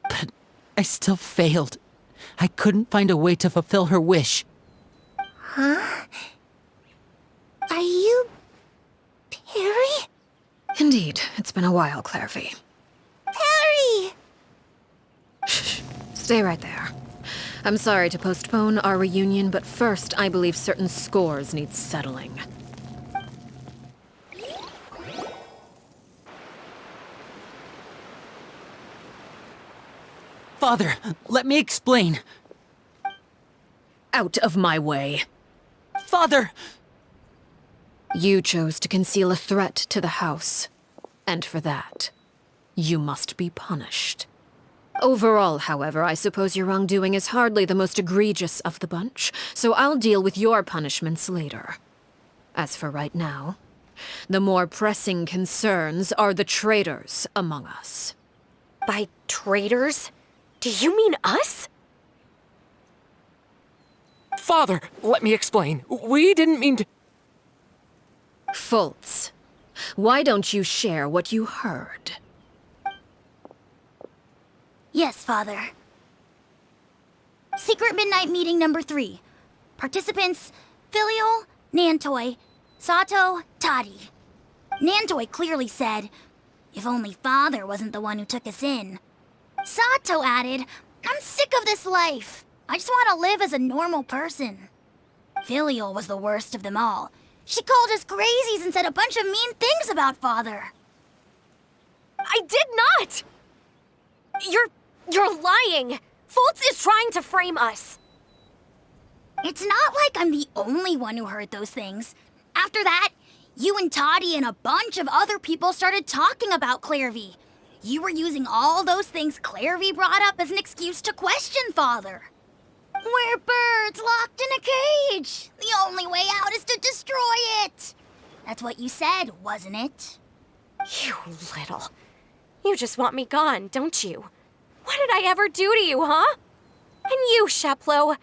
But I still failed. I couldn't find a way to fulfill her wish. Huh? Are you... Perry? Indeed, it's been a while, Clairvy. Perry! Shh. Stay right there. I'm sorry to postpone our reunion, but first I believe certain scores need settling. Father, let me explain. Out of my way. Father! You chose to conceal a threat to the house, and for that, you must be punished. Overall, however, I suppose your wrongdoing is hardly the most egregious of the bunch, so I'll deal with your punishments later. As for right now, the more pressing concerns are the traitors among us. By traitors? Do you mean us? Father, let me explain. We didn't mean to... Fultz, why don't you share what you heard? Yes, Father. Secret Midnight Meeting number 3. Participants: Filial, Nantoy, Sato, Toddy. Nantoy clearly said, if only Father wasn't the one who took us in. Sato added, I'm sick of this life. I just want to live as a normal person. Filial was the worst of them all. She called us crazies and said a bunch of mean things about Father. I did not! You're lying! Fultz is trying to frame us. It's not like I'm the only one who heard those things. After that, you and Toddy and a bunch of other people started talking about Clairvy. You were using all those things Clairvy brought up as an excuse to question Father. We're birds locked in a cage. The only way out is to destroy it. That's what you said, wasn't it? You little... You just want me gone, don't you? What did I ever do to you, huh? And you, Sheplo,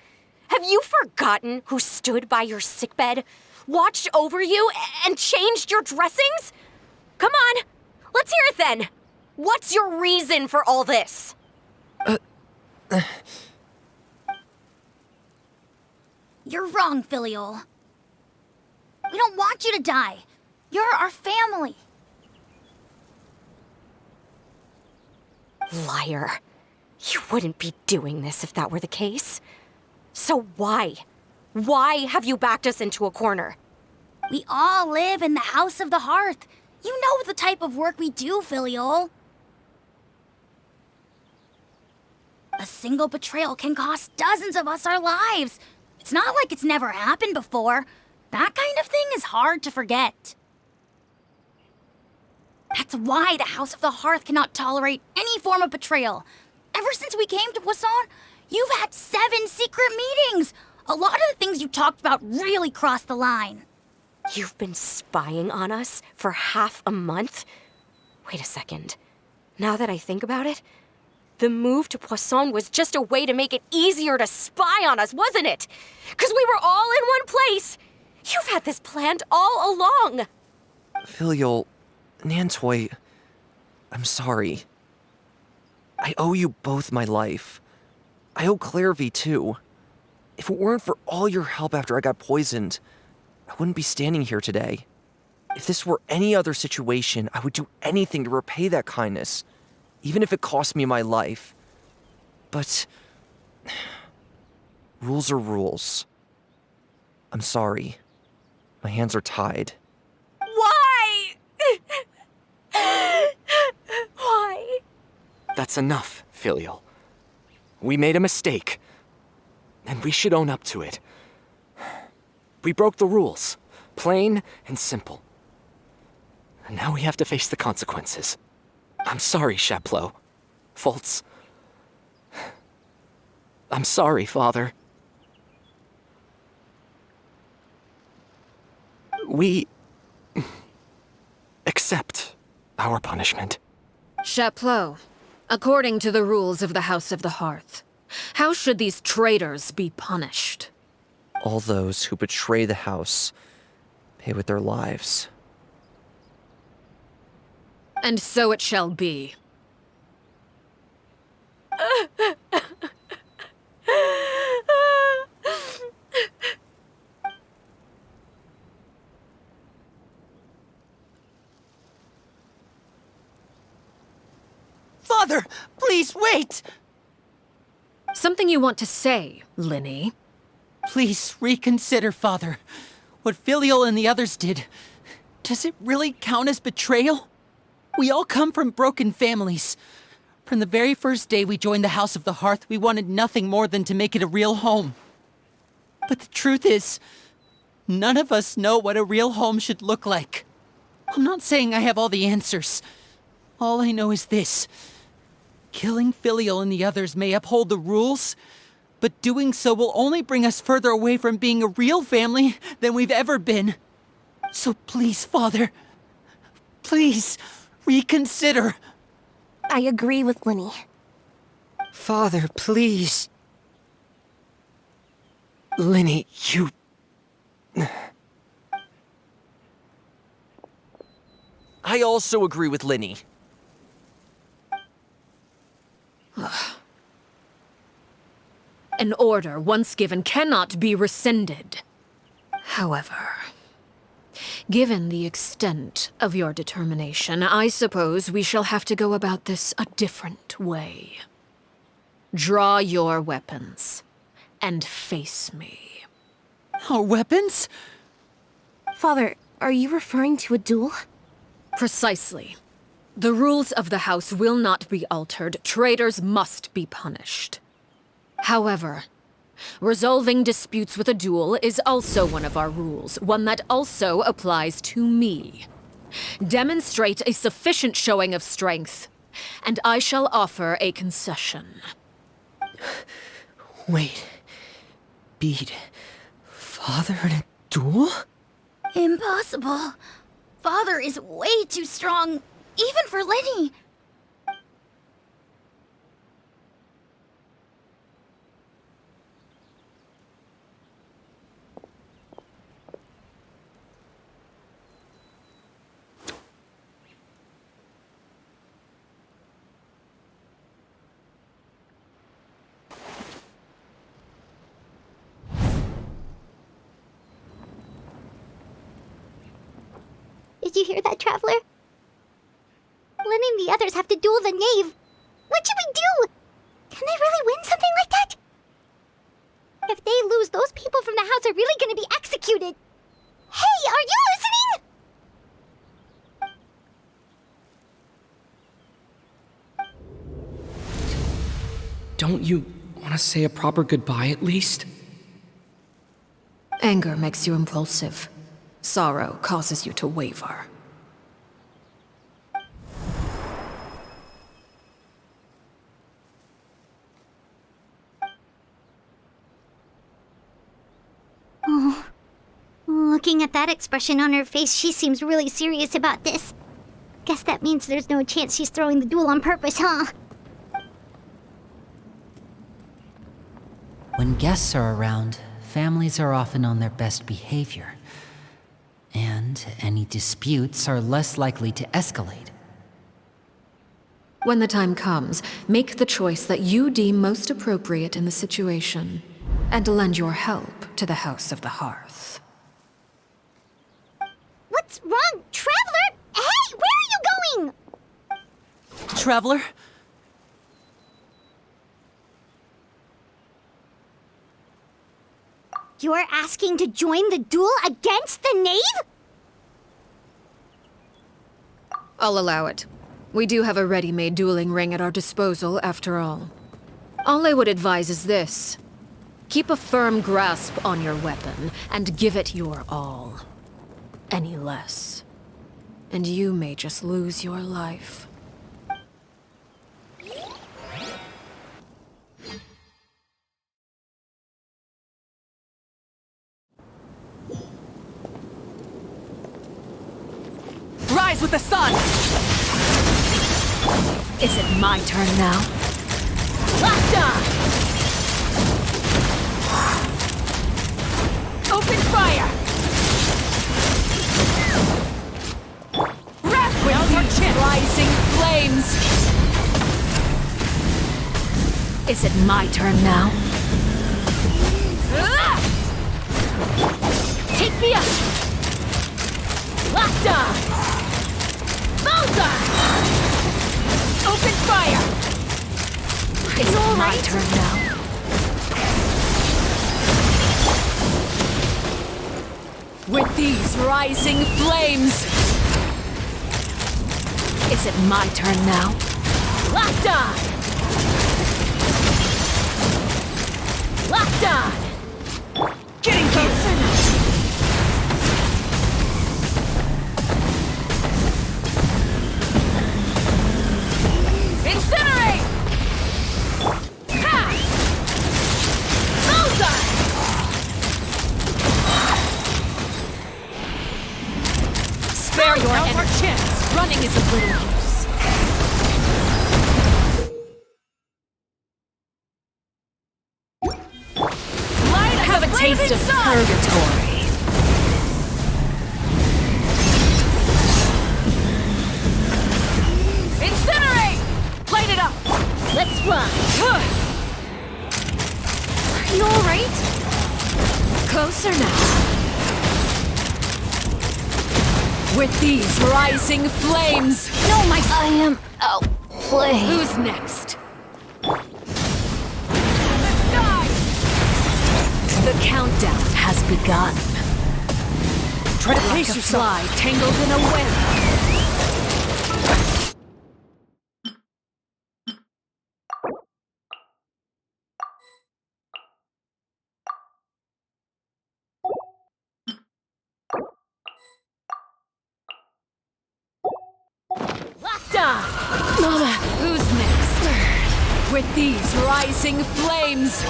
have you forgotten who stood by your sickbed, watched over you, and changed your dressings? Come on, let's hear it then. What's your reason for all this? You're wrong, Filial. We don't want you to die. You're our family. Liar. You wouldn't be doing this if that were the case. So why? Why have you backed us into a corner? We all live in the House of the Hearth. You know the type of work we do, Filial. A single betrayal can cost dozens of us our lives. It's not like it's never happened before. That kind of thing is hard to forget. That's why the House of the Hearth cannot tolerate any form of betrayal. Ever since we came to Poisson, you've had 7 secret meetings. A lot of the things you talked about really crossed the line. You've been spying on us for half a month? Wait a second. Now that I think about it, the move to Poisson was just a way to make it easier to spy on us, wasn't it? Because we were all in one place. You've had this planned all along. Filial, Nantoy, I'm sorry. I owe you both my life. I owe Clairvy too. If it weren't for all your help after I got poisoned, I wouldn't be standing here today. If this were any other situation, I would do anything to repay that kindness, even if it cost me my life. But rules are rules. I'm sorry. My hands are tied. Why? Why? That's enough, Filial. We made a mistake, and we should own up to it. We broke the rules, plain and simple. And now we have to face the consequences. I'm sorry, Sheplo. Fultz. I'm sorry, Father. We accept our punishment. Chapleau, according to the rules of the House of the Hearth, how should these traitors be punished? All those who betray the house pay with their lives. And so it shall be. Father, please wait! Something you want to say, Linny? Please reconsider, Father. What Filial and the others did, does it really count as betrayal? We all come from broken families. From the very first day we joined the House of the Hearth, we wanted nothing more than to make it a real home. But the truth is, none of us know what a real home should look like. I'm not saying I have all the answers. All I know is this. Killing Filial and the others may uphold the rules, but doing so will only bring us further away from being a real family than we've ever been. So please, Father, please reconsider. I agree with Linny. Father, please. Linny, you... I also agree with Linny. An order once given cannot be rescinded. However, Given the extent of your determination, I suppose we shall have to go about this a different way. Draw your weapons and face me. Our weapons? Father, are you referring to a duel? Precisely. The rules of the house will not be altered. Traitors must be punished. However, resolving disputes with a duel is also one of our rules, one that also applies to me. Demonstrate a sufficient showing of strength, and I shall offer a concession. Wait. Beat Father in a duel? Impossible. Father is way too strong, even for Lenny. Did you hear that, Traveler? Lenny and the others have to duel the knave. What should we do? Can they really win something like that? If they lose, those people from the house are really gonna be executed. Hey, are you listening? Don't you want to say a proper goodbye at least? Anger makes you impulsive. Sorrow causes you to waver. Oh. Looking at that expression on her face, she seems really serious about this. Guess that means there's no chance she's throwing the duel on purpose, huh? When guests are around, families are often on their best behavior. And any disputes are less likely to escalate. When the time comes, make the choice that you deem most appropriate in the situation, and lend your help to the House of the Hearth. What's wrong, Traveler? Hey, where are you going? Traveler? You're asking to join the duel against the knave? I'll allow it. We do have a ready-made dueling ring at our disposal, after all. All I would advise is this. Keep a firm grasp on your weapon, and give it your all. Any less, and you may just lose your life. Rise with the sun! Is it my turn now? Locked on! Open fire! Wrap with your chin! Rising flames! Is it my turn now? Take me up! Locked on! Bullseye! Open fire! Is it my turn now? With these rising flames! Is it my turn now? Locked on! Locked on! Getting closer now! Incinerate! Ha! Bullseye! Spare your energy. Running is of little use. Have a taste of purgatory. Incinerate! Light it up! Let's run! Are you alright? Closer now. With these rising flames! No, I am outplayed. Who's next? The countdown has begun. Try to Like pace a yourself. fly tangled in a web. Mama, who's next? With these rising flames!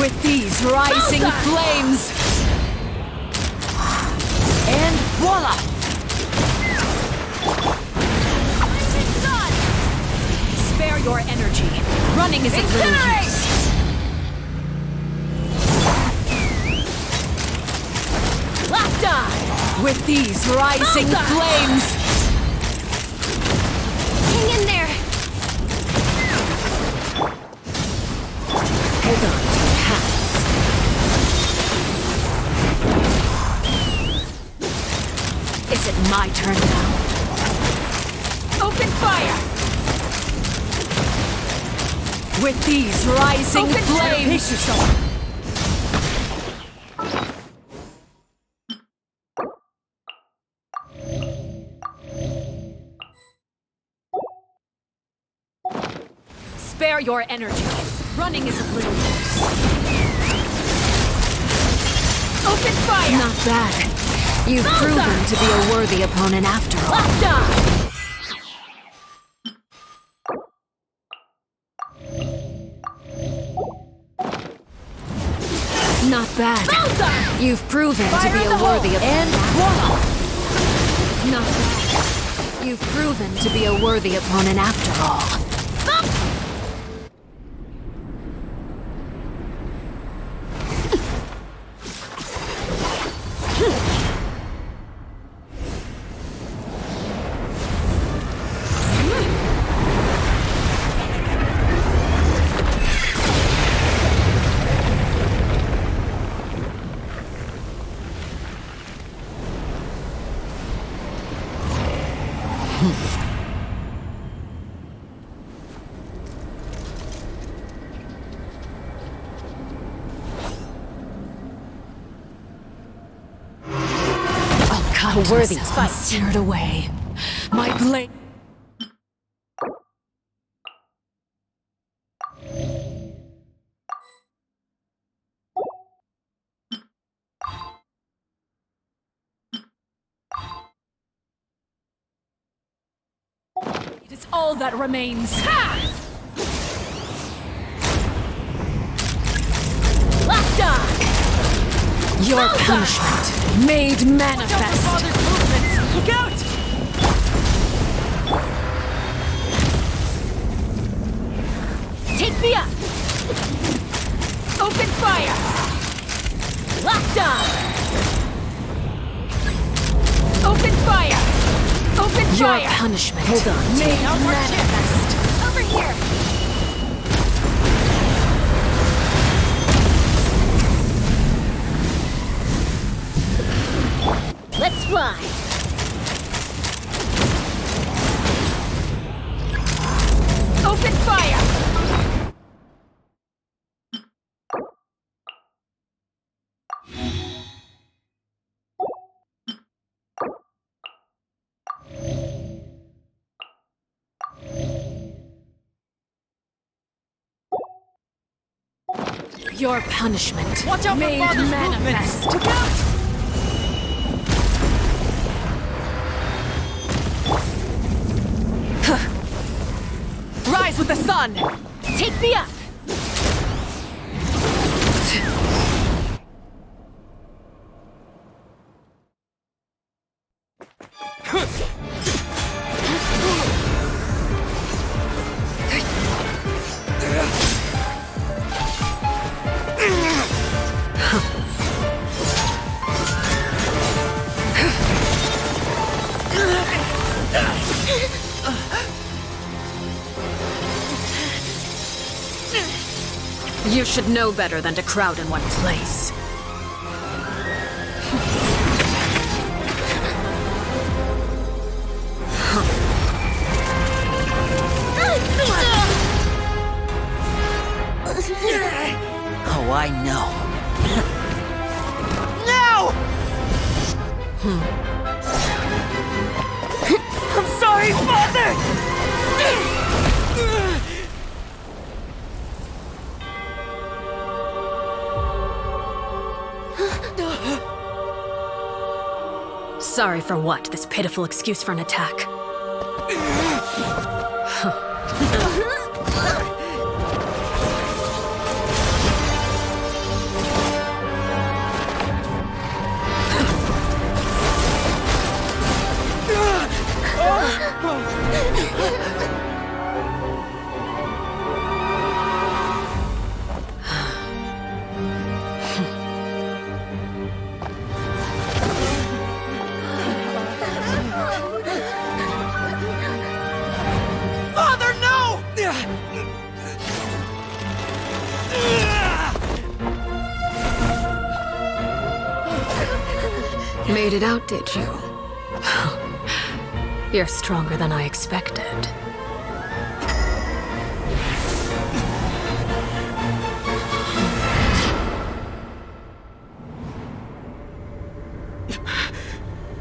With these rising flames! And voila! Spare your energy. Running is of little use. Locked on! With these rising flames! Hang in there! Hold on to your hats. Is it my turn now? Open fire! With these rising flames! Pace yourself. Spare your energy. Running is of little use. Open fire! Not bad. You've proven to be a worthy opponent after all. Locked on! Not bad. You've proven to be a worthy opponent. Not bad. You've proven to be a worthy opponent after all. A worthy fight seared away. My blade. It is all that remains. Locked on! Your punishment made manifest. Look out! Take me up! Open fire! Locked on! Open fire! Open fire! Your punishment Hold on. made manifest. Over here! Let's fly! Open fire! Your punishment Watch out made for father's manifest. movements! Look out! Rise with the sun! Take me up! You should know better than to crowd in one place. Oh, I know. No! I'm sorry, Father! Sorry for what? This pitiful excuse for an attack. Father, no! Made it out, did you? You're stronger than I expected.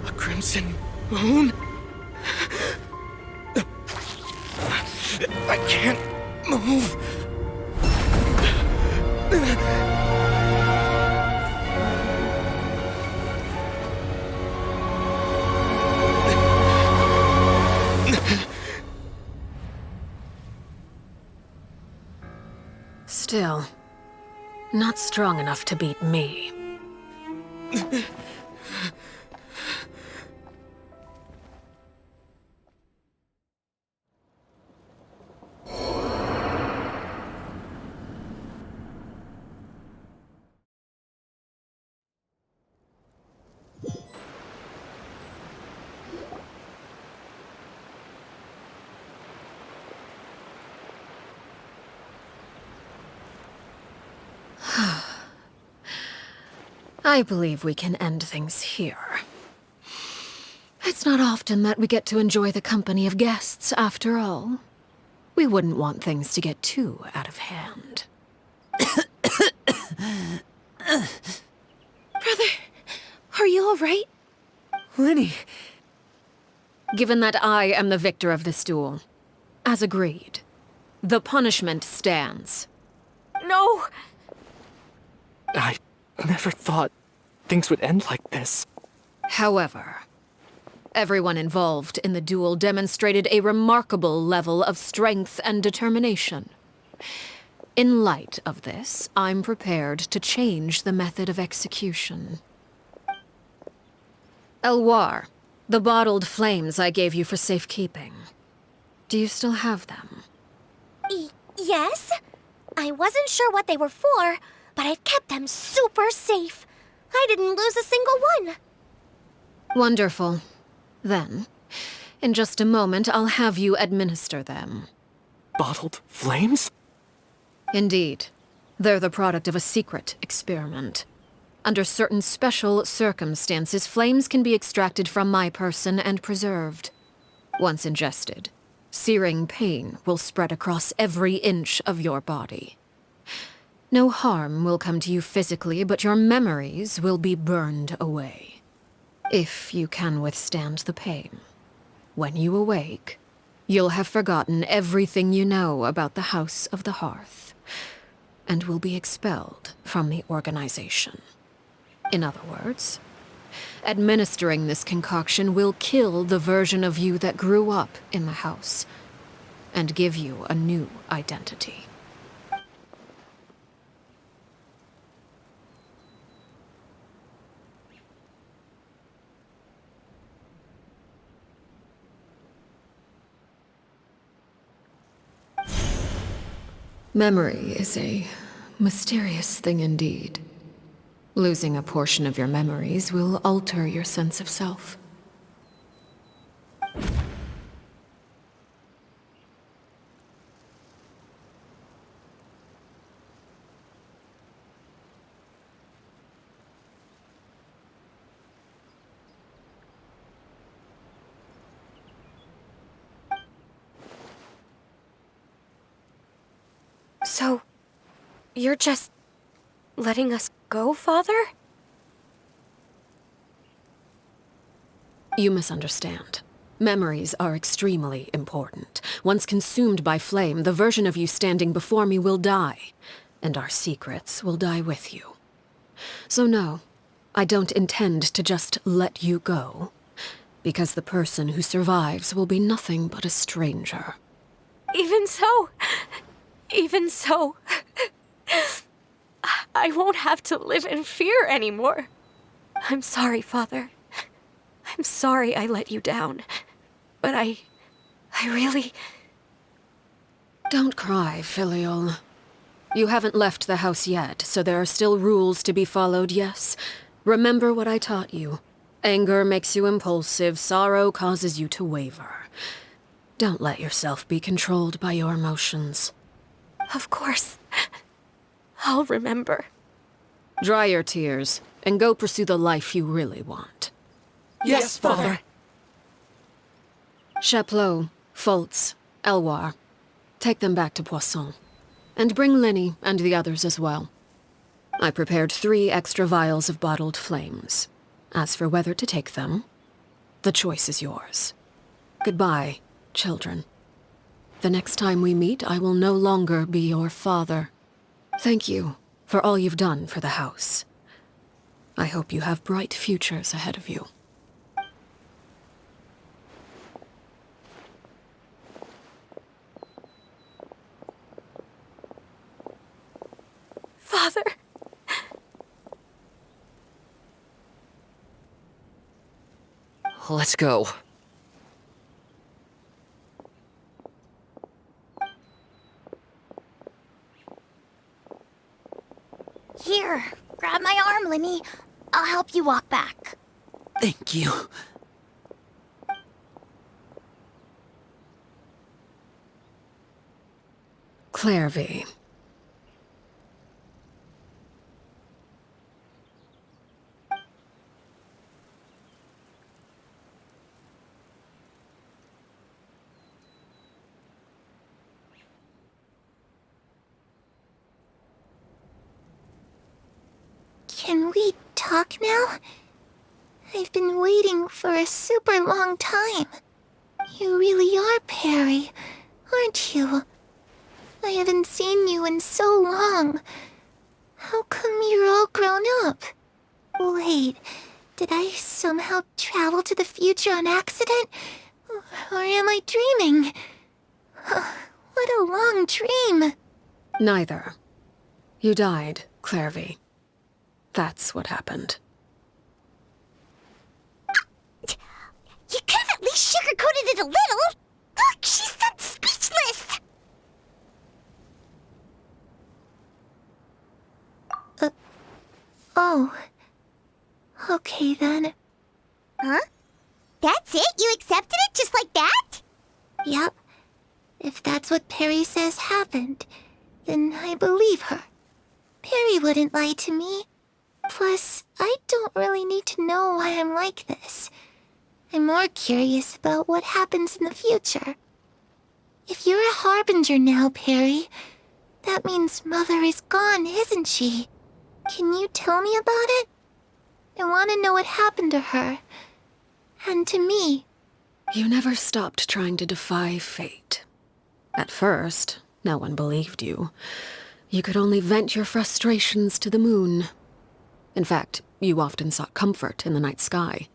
A crimson moon? I can't move. Still, not strong enough to beat me. I believe we can end things here. It's not often that we get to enjoy the company of guests, after all. We wouldn't want things to get too out of hand. Brother, are you all right? Lenny. Given that I am the victor of this duel, as agreed, the punishment stands. No! I never thought things would end like this. However, everyone involved in the duel demonstrated a remarkable level of strength and determination. In light of this, I'm prepared to change the method of execution. Elwar, the bottled flames I gave you for safekeeping. Do you still have them? Yes? I wasn't sure what they were for, but I've kept them super safe. I didn't lose a single one. Wonderful. Then, in just a moment, I'll have you administer them. Bottled flames? Indeed. They're the product of a secret experiment. Under certain special circumstances, flames can be extracted from my person and preserved. Once ingested, searing pain will spread across every inch of your body. No harm will come to you physically, but your memories will be burned away. If you can withstand the pain. When you awake, you'll have forgotten everything you know about the House of the Hearth, and will be expelled from the organization. In other words, administering this concoction will kill the version of you that grew up in the house, and give you a new identity. Memory is a mysterious thing indeed. Losing a portion of your memories will alter your sense of self. So, you're just letting us go, Father? You misunderstand. Memories are extremely important. Once consumed by flame, the version of you standing before me will die, and our secrets will die with you. So no, I don't intend to just let you go, because the person who survives will be nothing but a stranger. Even so, I won't have to live in fear anymore. I'm sorry, Father. I'm sorry I let you down. But I really... Don't cry, Filial. You haven't left the house yet, so there are still rules to be followed, yes? Remember what I taught you. Anger makes you impulsive, sorrow causes you to waver. Don't let yourself be controlled by your emotions. Of course. I'll remember. Dry your tears, and go pursue the life you really want. Yes, Father. Chapleau, Foltz, Elwar. Take them back to Poisson. And bring Lenny and the others as well. I prepared 3 extra vials of bottled flames. As for whether to take them, the choice is yours. Goodbye, children. The next time we meet, I will no longer be your father. Thank you for all you've done for the house. I hope you have bright futures ahead of you. Father. Let's go. Here, grab my arm, Lenny. I'll help you walk back. Thank you. Clairvy. Can we talk now? I've been waiting for a super long time. You really are Perry, aren't you? I haven't seen you in so long. How come you're all grown up? Wait, did I somehow travel to the future on accident? Or am I dreaming? What a long dream. Neither. You died, Clairvy. That's what happened. You could have at least sugarcoated it a little. Look, she's still speechless. Oh. Okay then. Huh? That's it? You accepted it just like that? Yep. If that's what Perry says happened, then I believe her. Perry wouldn't lie to me. Plus, I don't really need to know why I'm like this. I'm more curious about what happens in the future. If you're a harbinger now, Perry, that means Mother is gone, isn't she? Can you tell me about it? I want to know what happened to her. And to me. You never stopped trying to defy fate. At first, no one believed you. You could only vent your frustrations to the moon. In fact, you often sought comfort in the night sky.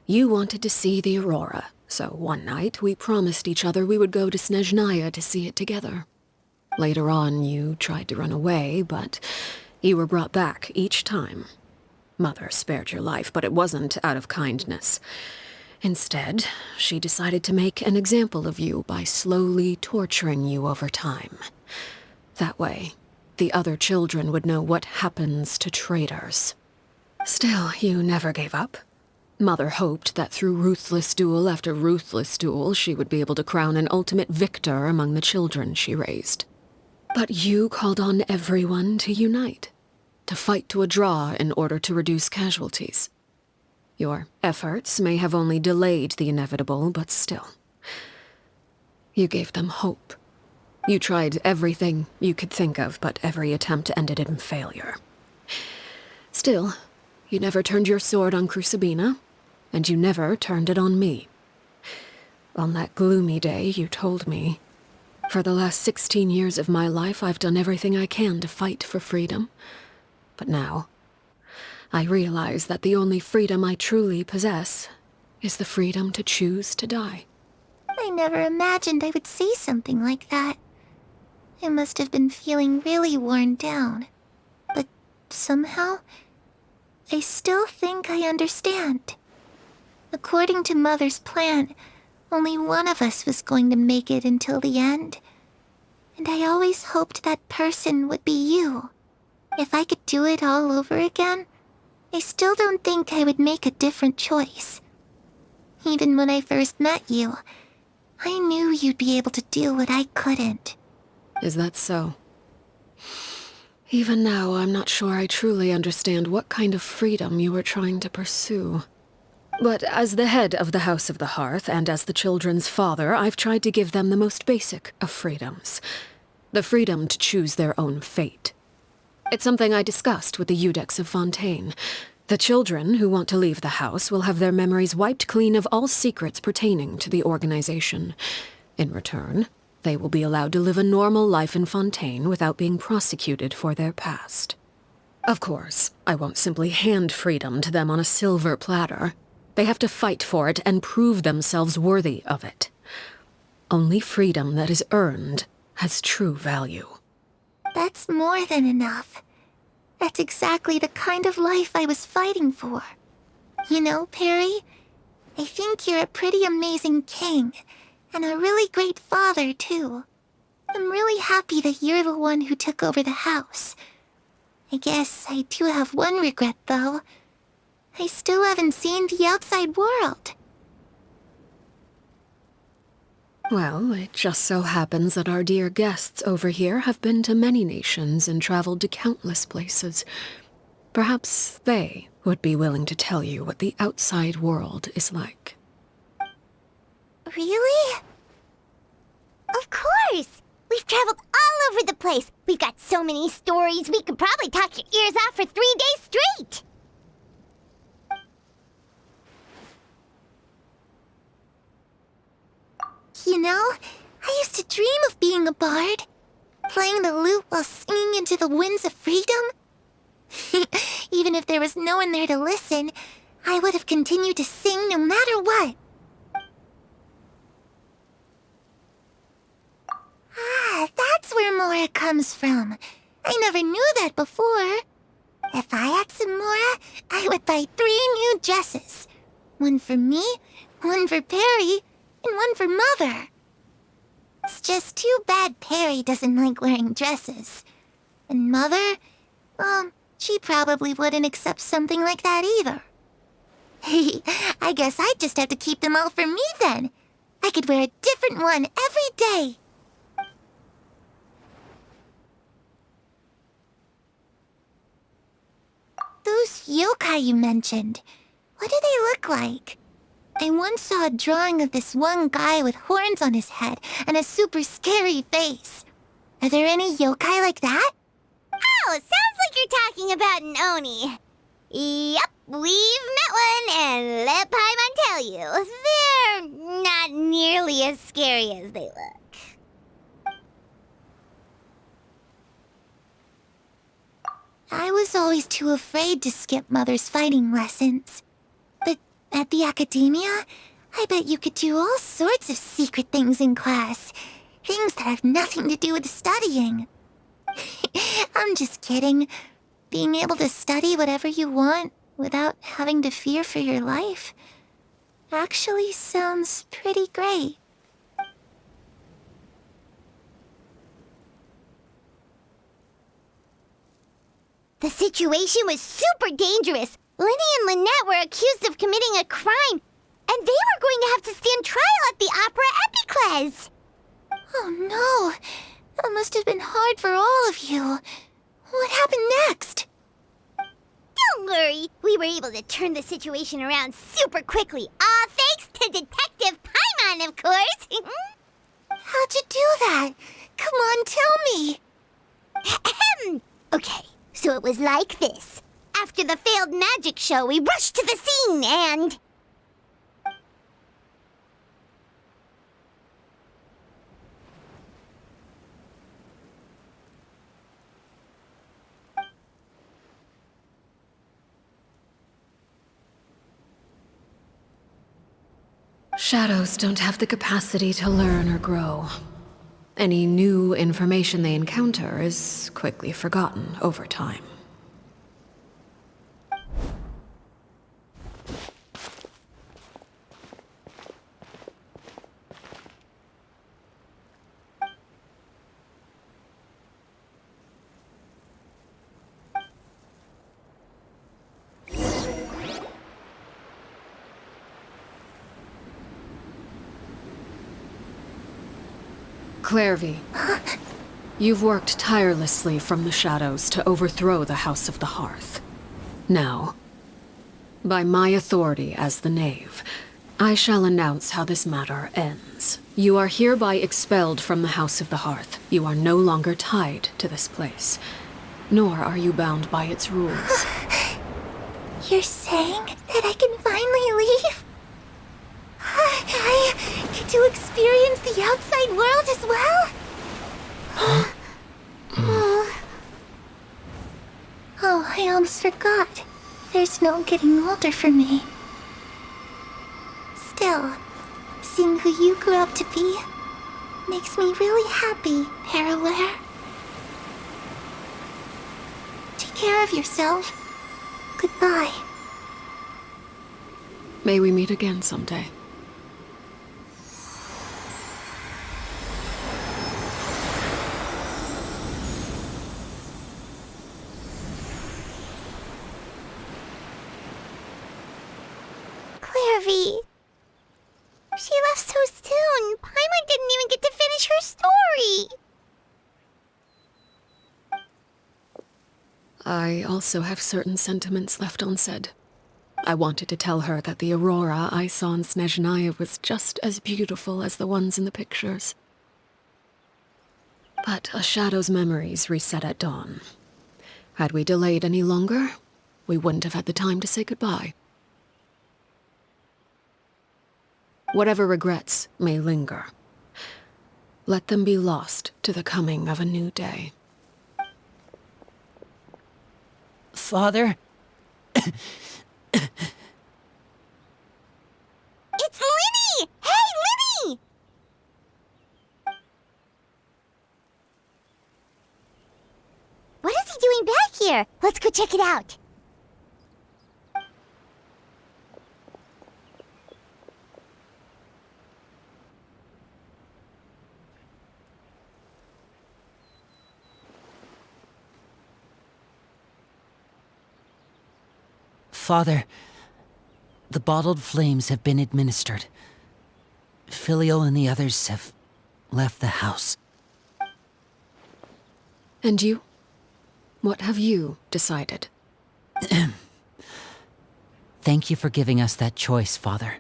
You wanted to see the aurora, so one night we promised each other we would go to Snezhnaya to see it together. Later on, you tried to run away, but you were brought back each time. Mother spared your life, but it wasn't out of kindness. Instead, she decided to make an example of you by slowly torturing you over time. That way, the other children would know what happens to traitors. Still, you never gave up. Mother hoped that through ruthless duel after ruthless duel, she would be able to crown an ultimate victor among the children she raised. But you called on everyone to unite, to fight to a draw in order to reduce casualties. Your efforts may have only delayed the inevitable, but still. You gave them hope. You tried everything you could think of, but every attempt ended in failure. Still, you never turned your sword on Crucibina, and you never turned it on me. On that gloomy day, you told me, "For the last 16 years of my life, I've done everything I can to fight for freedom. But now, I realize that the only freedom I truly possess is the freedom to choose to die." I never imagined I would say something like that. I must have been feeling really worn down. But somehow, I still think I understand. According to Mother's plan, only one of us was going to make it until the end. And I always hoped that person would be you. If I could do it all over again, I still don't think I would make a different choice. Even when I first met you, I knew you'd be able to do what I couldn't. Is that so? Even now, I'm not sure I truly understand what kind of freedom you were trying to pursue. But as the head of the House of the Hearth, and as the children's father, I've tried to give them the most basic of freedoms. The freedom to choose their own fate. It's something I discussed with the Iudex of Fontaine. The children who want to leave the house will have their memories wiped clean of all secrets pertaining to the organization. In return, they will be allowed to live a normal life in Fontaine without being prosecuted for their past. Of course, I won't simply hand freedom to them on a silver platter. They have to fight for it and prove themselves worthy of it. Only freedom that is earned has true value. That's more than enough. That's exactly the kind of life I was fighting for. You know, Perry, I think you're a pretty amazing king, and a really great father, too. I'm really happy that you're the one who took over the house. I guess I do have one regret, though. I still haven't seen the outside world. Well, it just so happens that our dear guests over here have been to many nations and traveled to countless places. Perhaps they would be willing to tell you what the outside world is like. Really? Of course! We've traveled all over the place. We've got so many stories, we could probably talk your ears off for 3 days straight! You know, I used to dream of being a bard. Playing the lute while singing into the winds of freedom. Even if there was no one there to listen, I would have continued to sing no matter what. Ah, that's where Mora comes from. I never knew that before. If I had some Mora, I would buy 3 new dresses. One for me, one for Perry, and one for Mother. It's just too bad Perry doesn't like wearing dresses. And Mother, well, she probably wouldn't accept something like that either. I guess I'd just have to keep them all for me then. I could wear a different one every day. Those yokai you mentioned, what do they look like? I once saw a drawing of this one guy with horns on his head and a super scary face. Are there any yokai like that? Oh, sounds like you're talking about an Oni. Yep, we've met one, and let Paimon tell you, they're not nearly as scary as they look. I was always too afraid to skip Mother's fighting lessons. But at the academia, I bet you could do all sorts of secret things in class. Things that have nothing to do with studying. I'm just kidding. Being able to study whatever you want without having to fear for your life actually sounds pretty great. The situation was super dangerous. Lenny and Lynette were accused of committing a crime, and they were going to have to stand trial at the Opera Epicles. Oh no, that must have been hard for all of you. What happened next? Don't worry, we were able to turn the situation around super quickly, all thanks to Detective Paimon, of course. How'd you do that? Come Come on, tell me! Okay, so it was like this. After the failed magic show, we rushed to the scene and... Shadows don't have the capacity to learn or grow. Any new information they encounter is quickly forgotten over time. Clairvy, you've worked tirelessly from the shadows to overthrow the House of the Hearth. Now, by my authority as the Knave, I shall announce how this matter ends. You are hereby expelled from the House of the Hearth. You are no longer tied to this place, nor are you bound by its rules. You're saying that I can finally leave? I get to experience the outside world as well? Oh, I almost forgot. There's no getting older for me. Still, seeing who you grew up to be makes me really happy, Paraware. Take care of yourself. Goodbye. May we meet again someday. Clairvy. She left so soon. Paimon didn't even get to finish her story. I also have certain sentiments left unsaid. I wanted to tell her that the aurora I saw in Snezhnaya was just as beautiful as the ones in the pictures. But a shadow's memories reset at dawn. Had we delayed any longer, we wouldn't have had the time to say goodbye. Whatever regrets may linger, let them be lost to the coming of a new day. Father? It's Linny! Hey, Linny! What is he doing back here? Let's go check it out. Father, the bottled flames have been administered. Filio and the others have left the house. And you? What have you decided? Thank you for giving us that choice, Father.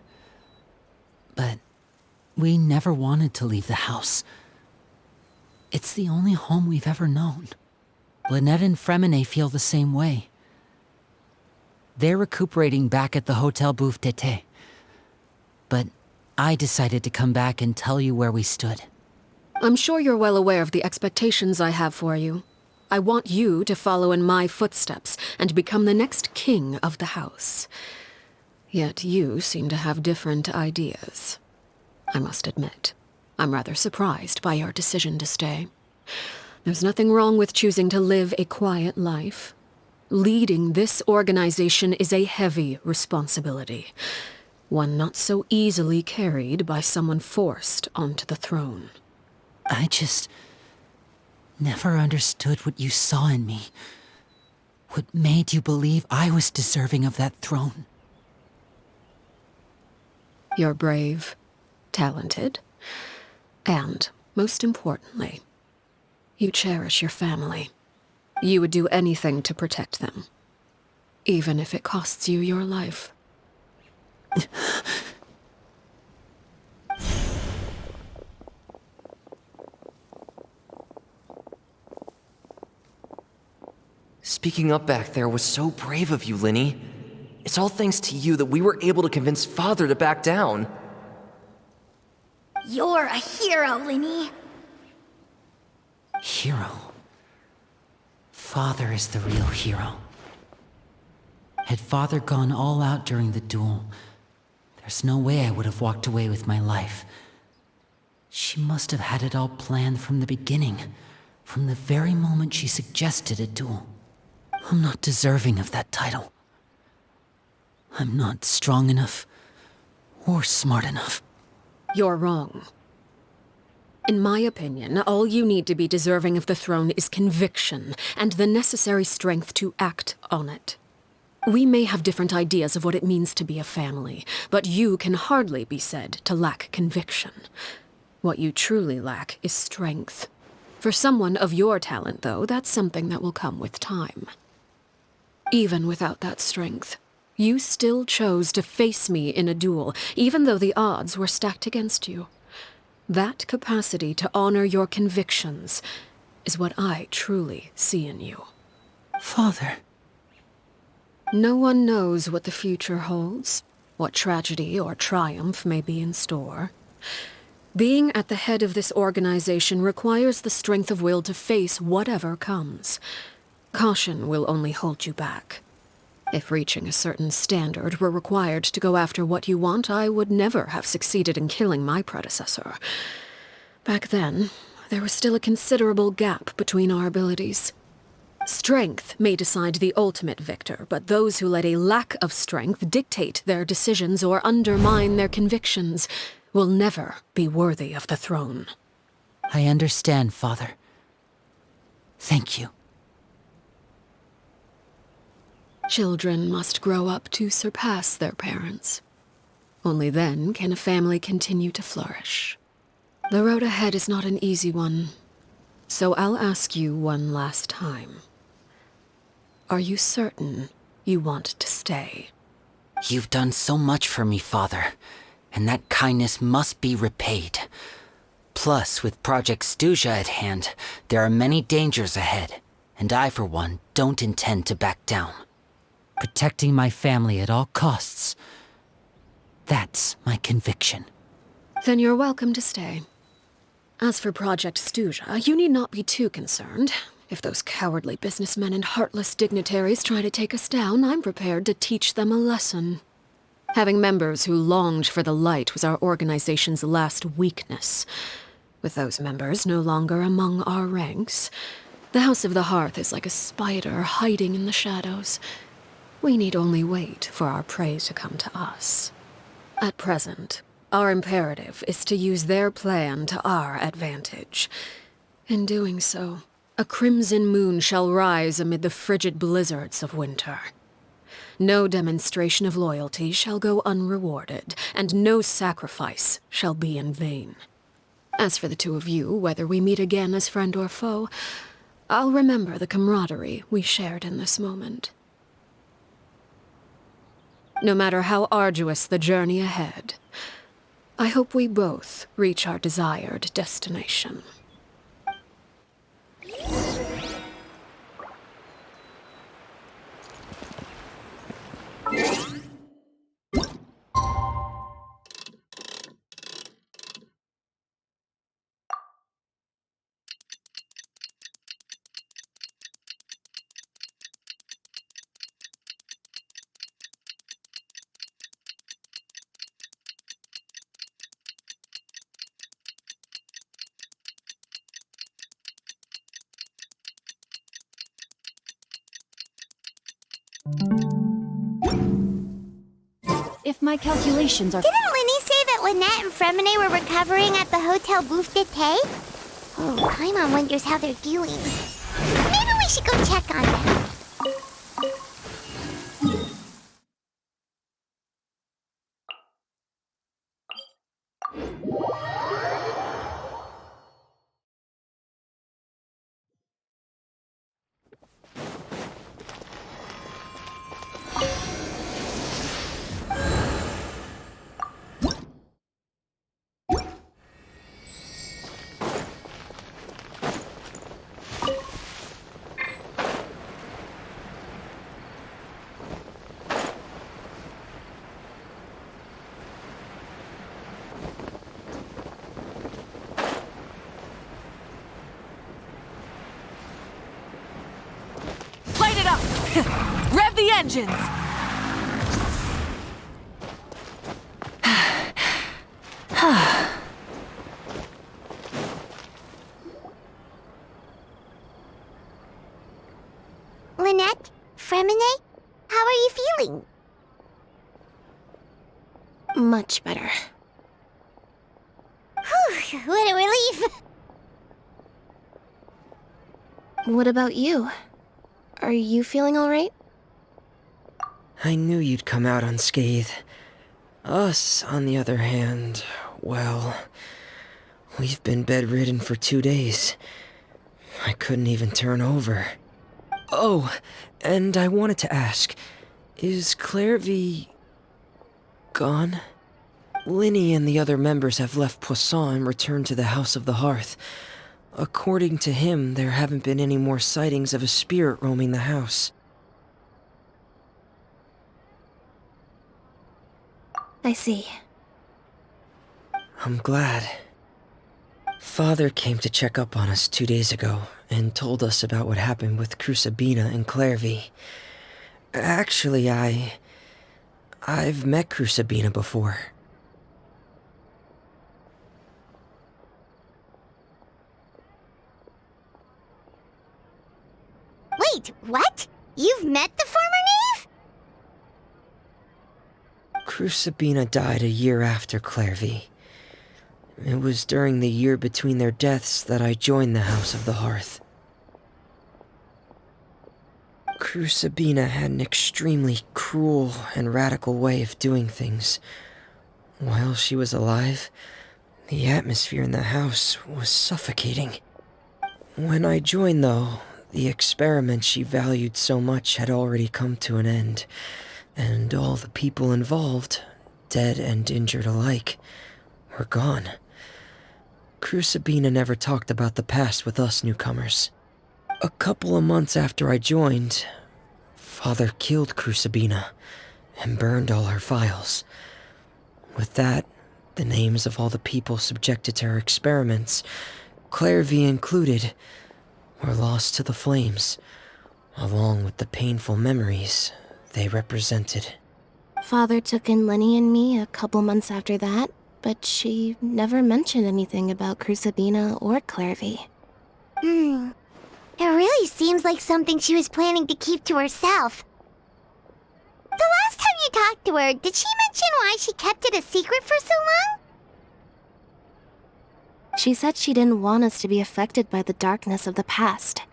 But we never wanted to leave the house. It's the only home we've ever known. Lynette and Fremine feel the same way. They're recuperating back at the Hotel Bouffe d'été. But I decided to come back and tell you where we stood. I'm sure you're well aware of the expectations I have for you. I want you to follow in my footsteps and become the next king of the house. Yet you seem to have different ideas. I must admit, I'm rather surprised by your decision to stay. There's nothing wrong with choosing to live a quiet life. Leading this organization is a heavy responsibility, one not so easily carried by someone forced onto the throne. I just never understood what you saw in me. What made you believe I was deserving of that throne? You're brave, talented, and, most importantly, you cherish your family. You would do anything to protect them, even if it costs you your life. Speaking up back there was so brave of you, Linny. It's all thanks to you that we were able to convince Father to back down. You're a hero, Linny. Hero? Father is the real hero. Had Father gone all out during the duel, there's no way I would have walked away with my life. She must have had it all planned from the beginning, from the very moment she suggested a duel. I'm not deserving of that title. I'm not strong enough or smart enough. You're wrong. In my opinion, all you need to be deserving of the throne is conviction and the necessary strength to act on it. We may have different ideas of what it means to be a family, but you can hardly be said to lack conviction. What you truly lack is strength. For someone of your talent, though, that's something that will come with time. Even without that strength, you still chose to face me in a duel, even though the odds were stacked against you. That capacity to honor your convictions is what I truly see in you. Father. No one knows what the future holds, what tragedy or triumph may be in store. Being at the head of this organization requires the strength of will to face whatever comes. Caution will only hold you back. If reaching a certain standard were required to go after what you want, I would never have succeeded in killing my predecessor. Back then, there was still a considerable gap between our abilities. Strength may decide the ultimate victor, but those who let a lack of strength dictate their decisions or undermine their convictions will never be worthy of the throne. I understand, Father. Thank you. Children must grow up to surpass their parents. Only then can a family continue to flourish. The road ahead is not an easy one, so I'll ask you one last time. Are you certain you want to stay? You've done so much for me, Father, and that kindness must be repaid. Plus, with Project Stuja at hand, there are many dangers ahead, and I, for one, don't intend to back down. Protecting my family at all costs. That's my conviction. Then you're welcome to stay. As for Project Stuja, you need not be too concerned. If those cowardly businessmen and heartless dignitaries try to take us down, I'm prepared to teach them a lesson. Having members who longed for the light was our organization's last weakness. With those members no longer among our ranks, the House of the Hearth is like a spider hiding in the shadows. We need only wait for our prey to come to us. At present, our imperative is to use their plan to our advantage. In doing so, a crimson moon shall rise amid the frigid blizzards of winter. No demonstration of loyalty shall go unrewarded, and no sacrifice shall be in vain. As for the two of you, whether we meet again as friend or foe, I'll remember the camaraderie we shared in this moment. No matter how arduous the journey ahead, I hope we both reach our desired destination. If my calculations are... Didn't Linny say that Lynette and Fremine were recovering at the Hotel Bouffe d'été? Oh, Paimon wonders how they're doing. Maybe we should go check on them. Rev the engines! Lynette? Fremine? How are you feeling? Much better. Whew, what a relief! What about you? Are you feeling alright? I knew you'd come out unscathed. Us, on the other hand, well, we've been bedridden for 2 days. I couldn't even turn over. Oh, and I wanted to ask, is Clairvy gone? Linny and the other members have left Poisson and returned to the House of the Hearth. According to him, there haven't been any more sightings of a spirit roaming the house. I see. I'm glad. Father came to check up on us 2 days ago and told us about what happened with Crusabina and Clairvy. Actually, I've met Crusabina before. Wait, what? You've met the former knave? Crusabina died a year after Clairvy. It was during the year between their deaths that I joined the House of the Hearth. Crusabina had an extremely cruel and radical way of doing things. While she was alive, the atmosphere in the house was suffocating. When I joined, though, the experiment she valued so much had already come to an end, and all the people involved, dead and injured alike, were gone. Crusabina never talked about the past with us newcomers. A couple of months after I joined, Father killed Crusabina and burned all her files. With that, the names of all the people subjected to her experiments, Clairvy included, were lost to the flames, along with the painful memories they represented. Father took in Lenny and me a couple months after that, but she never mentioned anything about Crusabina or Clairvy. It really seems like something she was planning to keep to herself. The last time you talked to her, did she mention why she kept it a secret for so long? She said she didn't want us to be affected by the darkness of the past.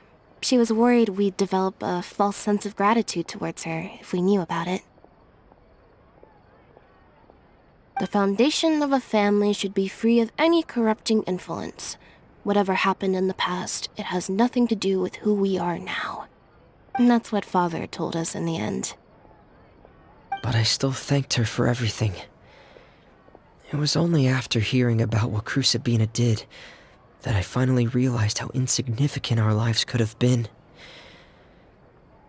She was worried we'd develop a false sense of gratitude towards her if we knew about it. The foundation of a family should be free of any corrupting influence. Whatever happened in the past, it has nothing to do with who we are now. And that's what Father told us in the end. But I still thanked her for everything. It was only after hearing about what Crusabina did that I finally realized how insignificant our lives could have been.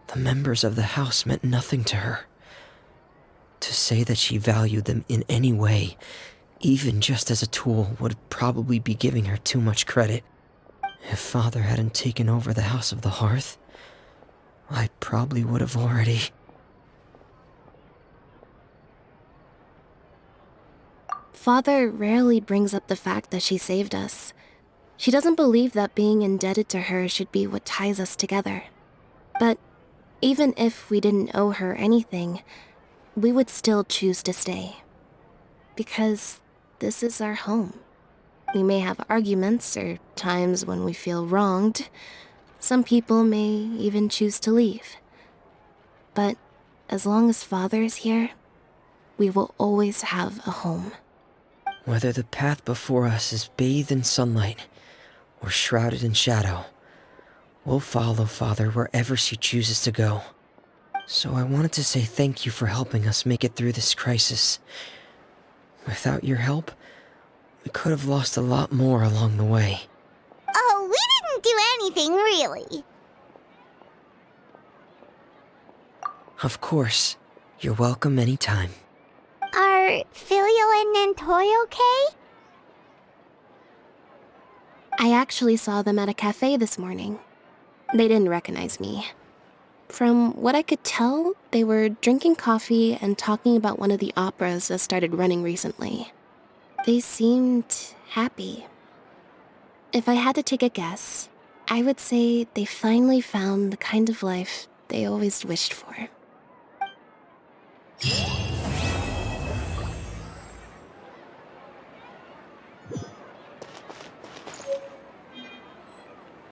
The members of the house meant nothing to her. To say that she valued them in any way, even just as a tool, would probably be giving her too much credit. If Father hadn't taken over the House of the Hearth, I probably would have already... Father rarely brings up the fact that she saved us. She doesn't believe that being indebted to her should be what ties us together. But even if we didn't owe her anything, we would still choose to stay. Because this is our home. We may have arguments or times when we feel wronged. Some people may even choose to leave. But as long as Father is here, we will always have a home. Whether the path before us is bathed in sunlight or shrouded in shadow, we'll follow Father wherever she chooses to go. So I wanted to say thank you for helping us make it through this crisis. Without your help, we could have lost a lot more along the way. Oh, we didn't do anything, really. Of course. You're welcome anytime. Are Filial and Nantoy okay? I actually saw them at a cafe this morning. They didn't recognize me. From what I could tell, they were drinking coffee and talking about one of the operas that started running recently. They seemed happy. If I had to take a guess, I would say they finally found the kind of life they always wished for.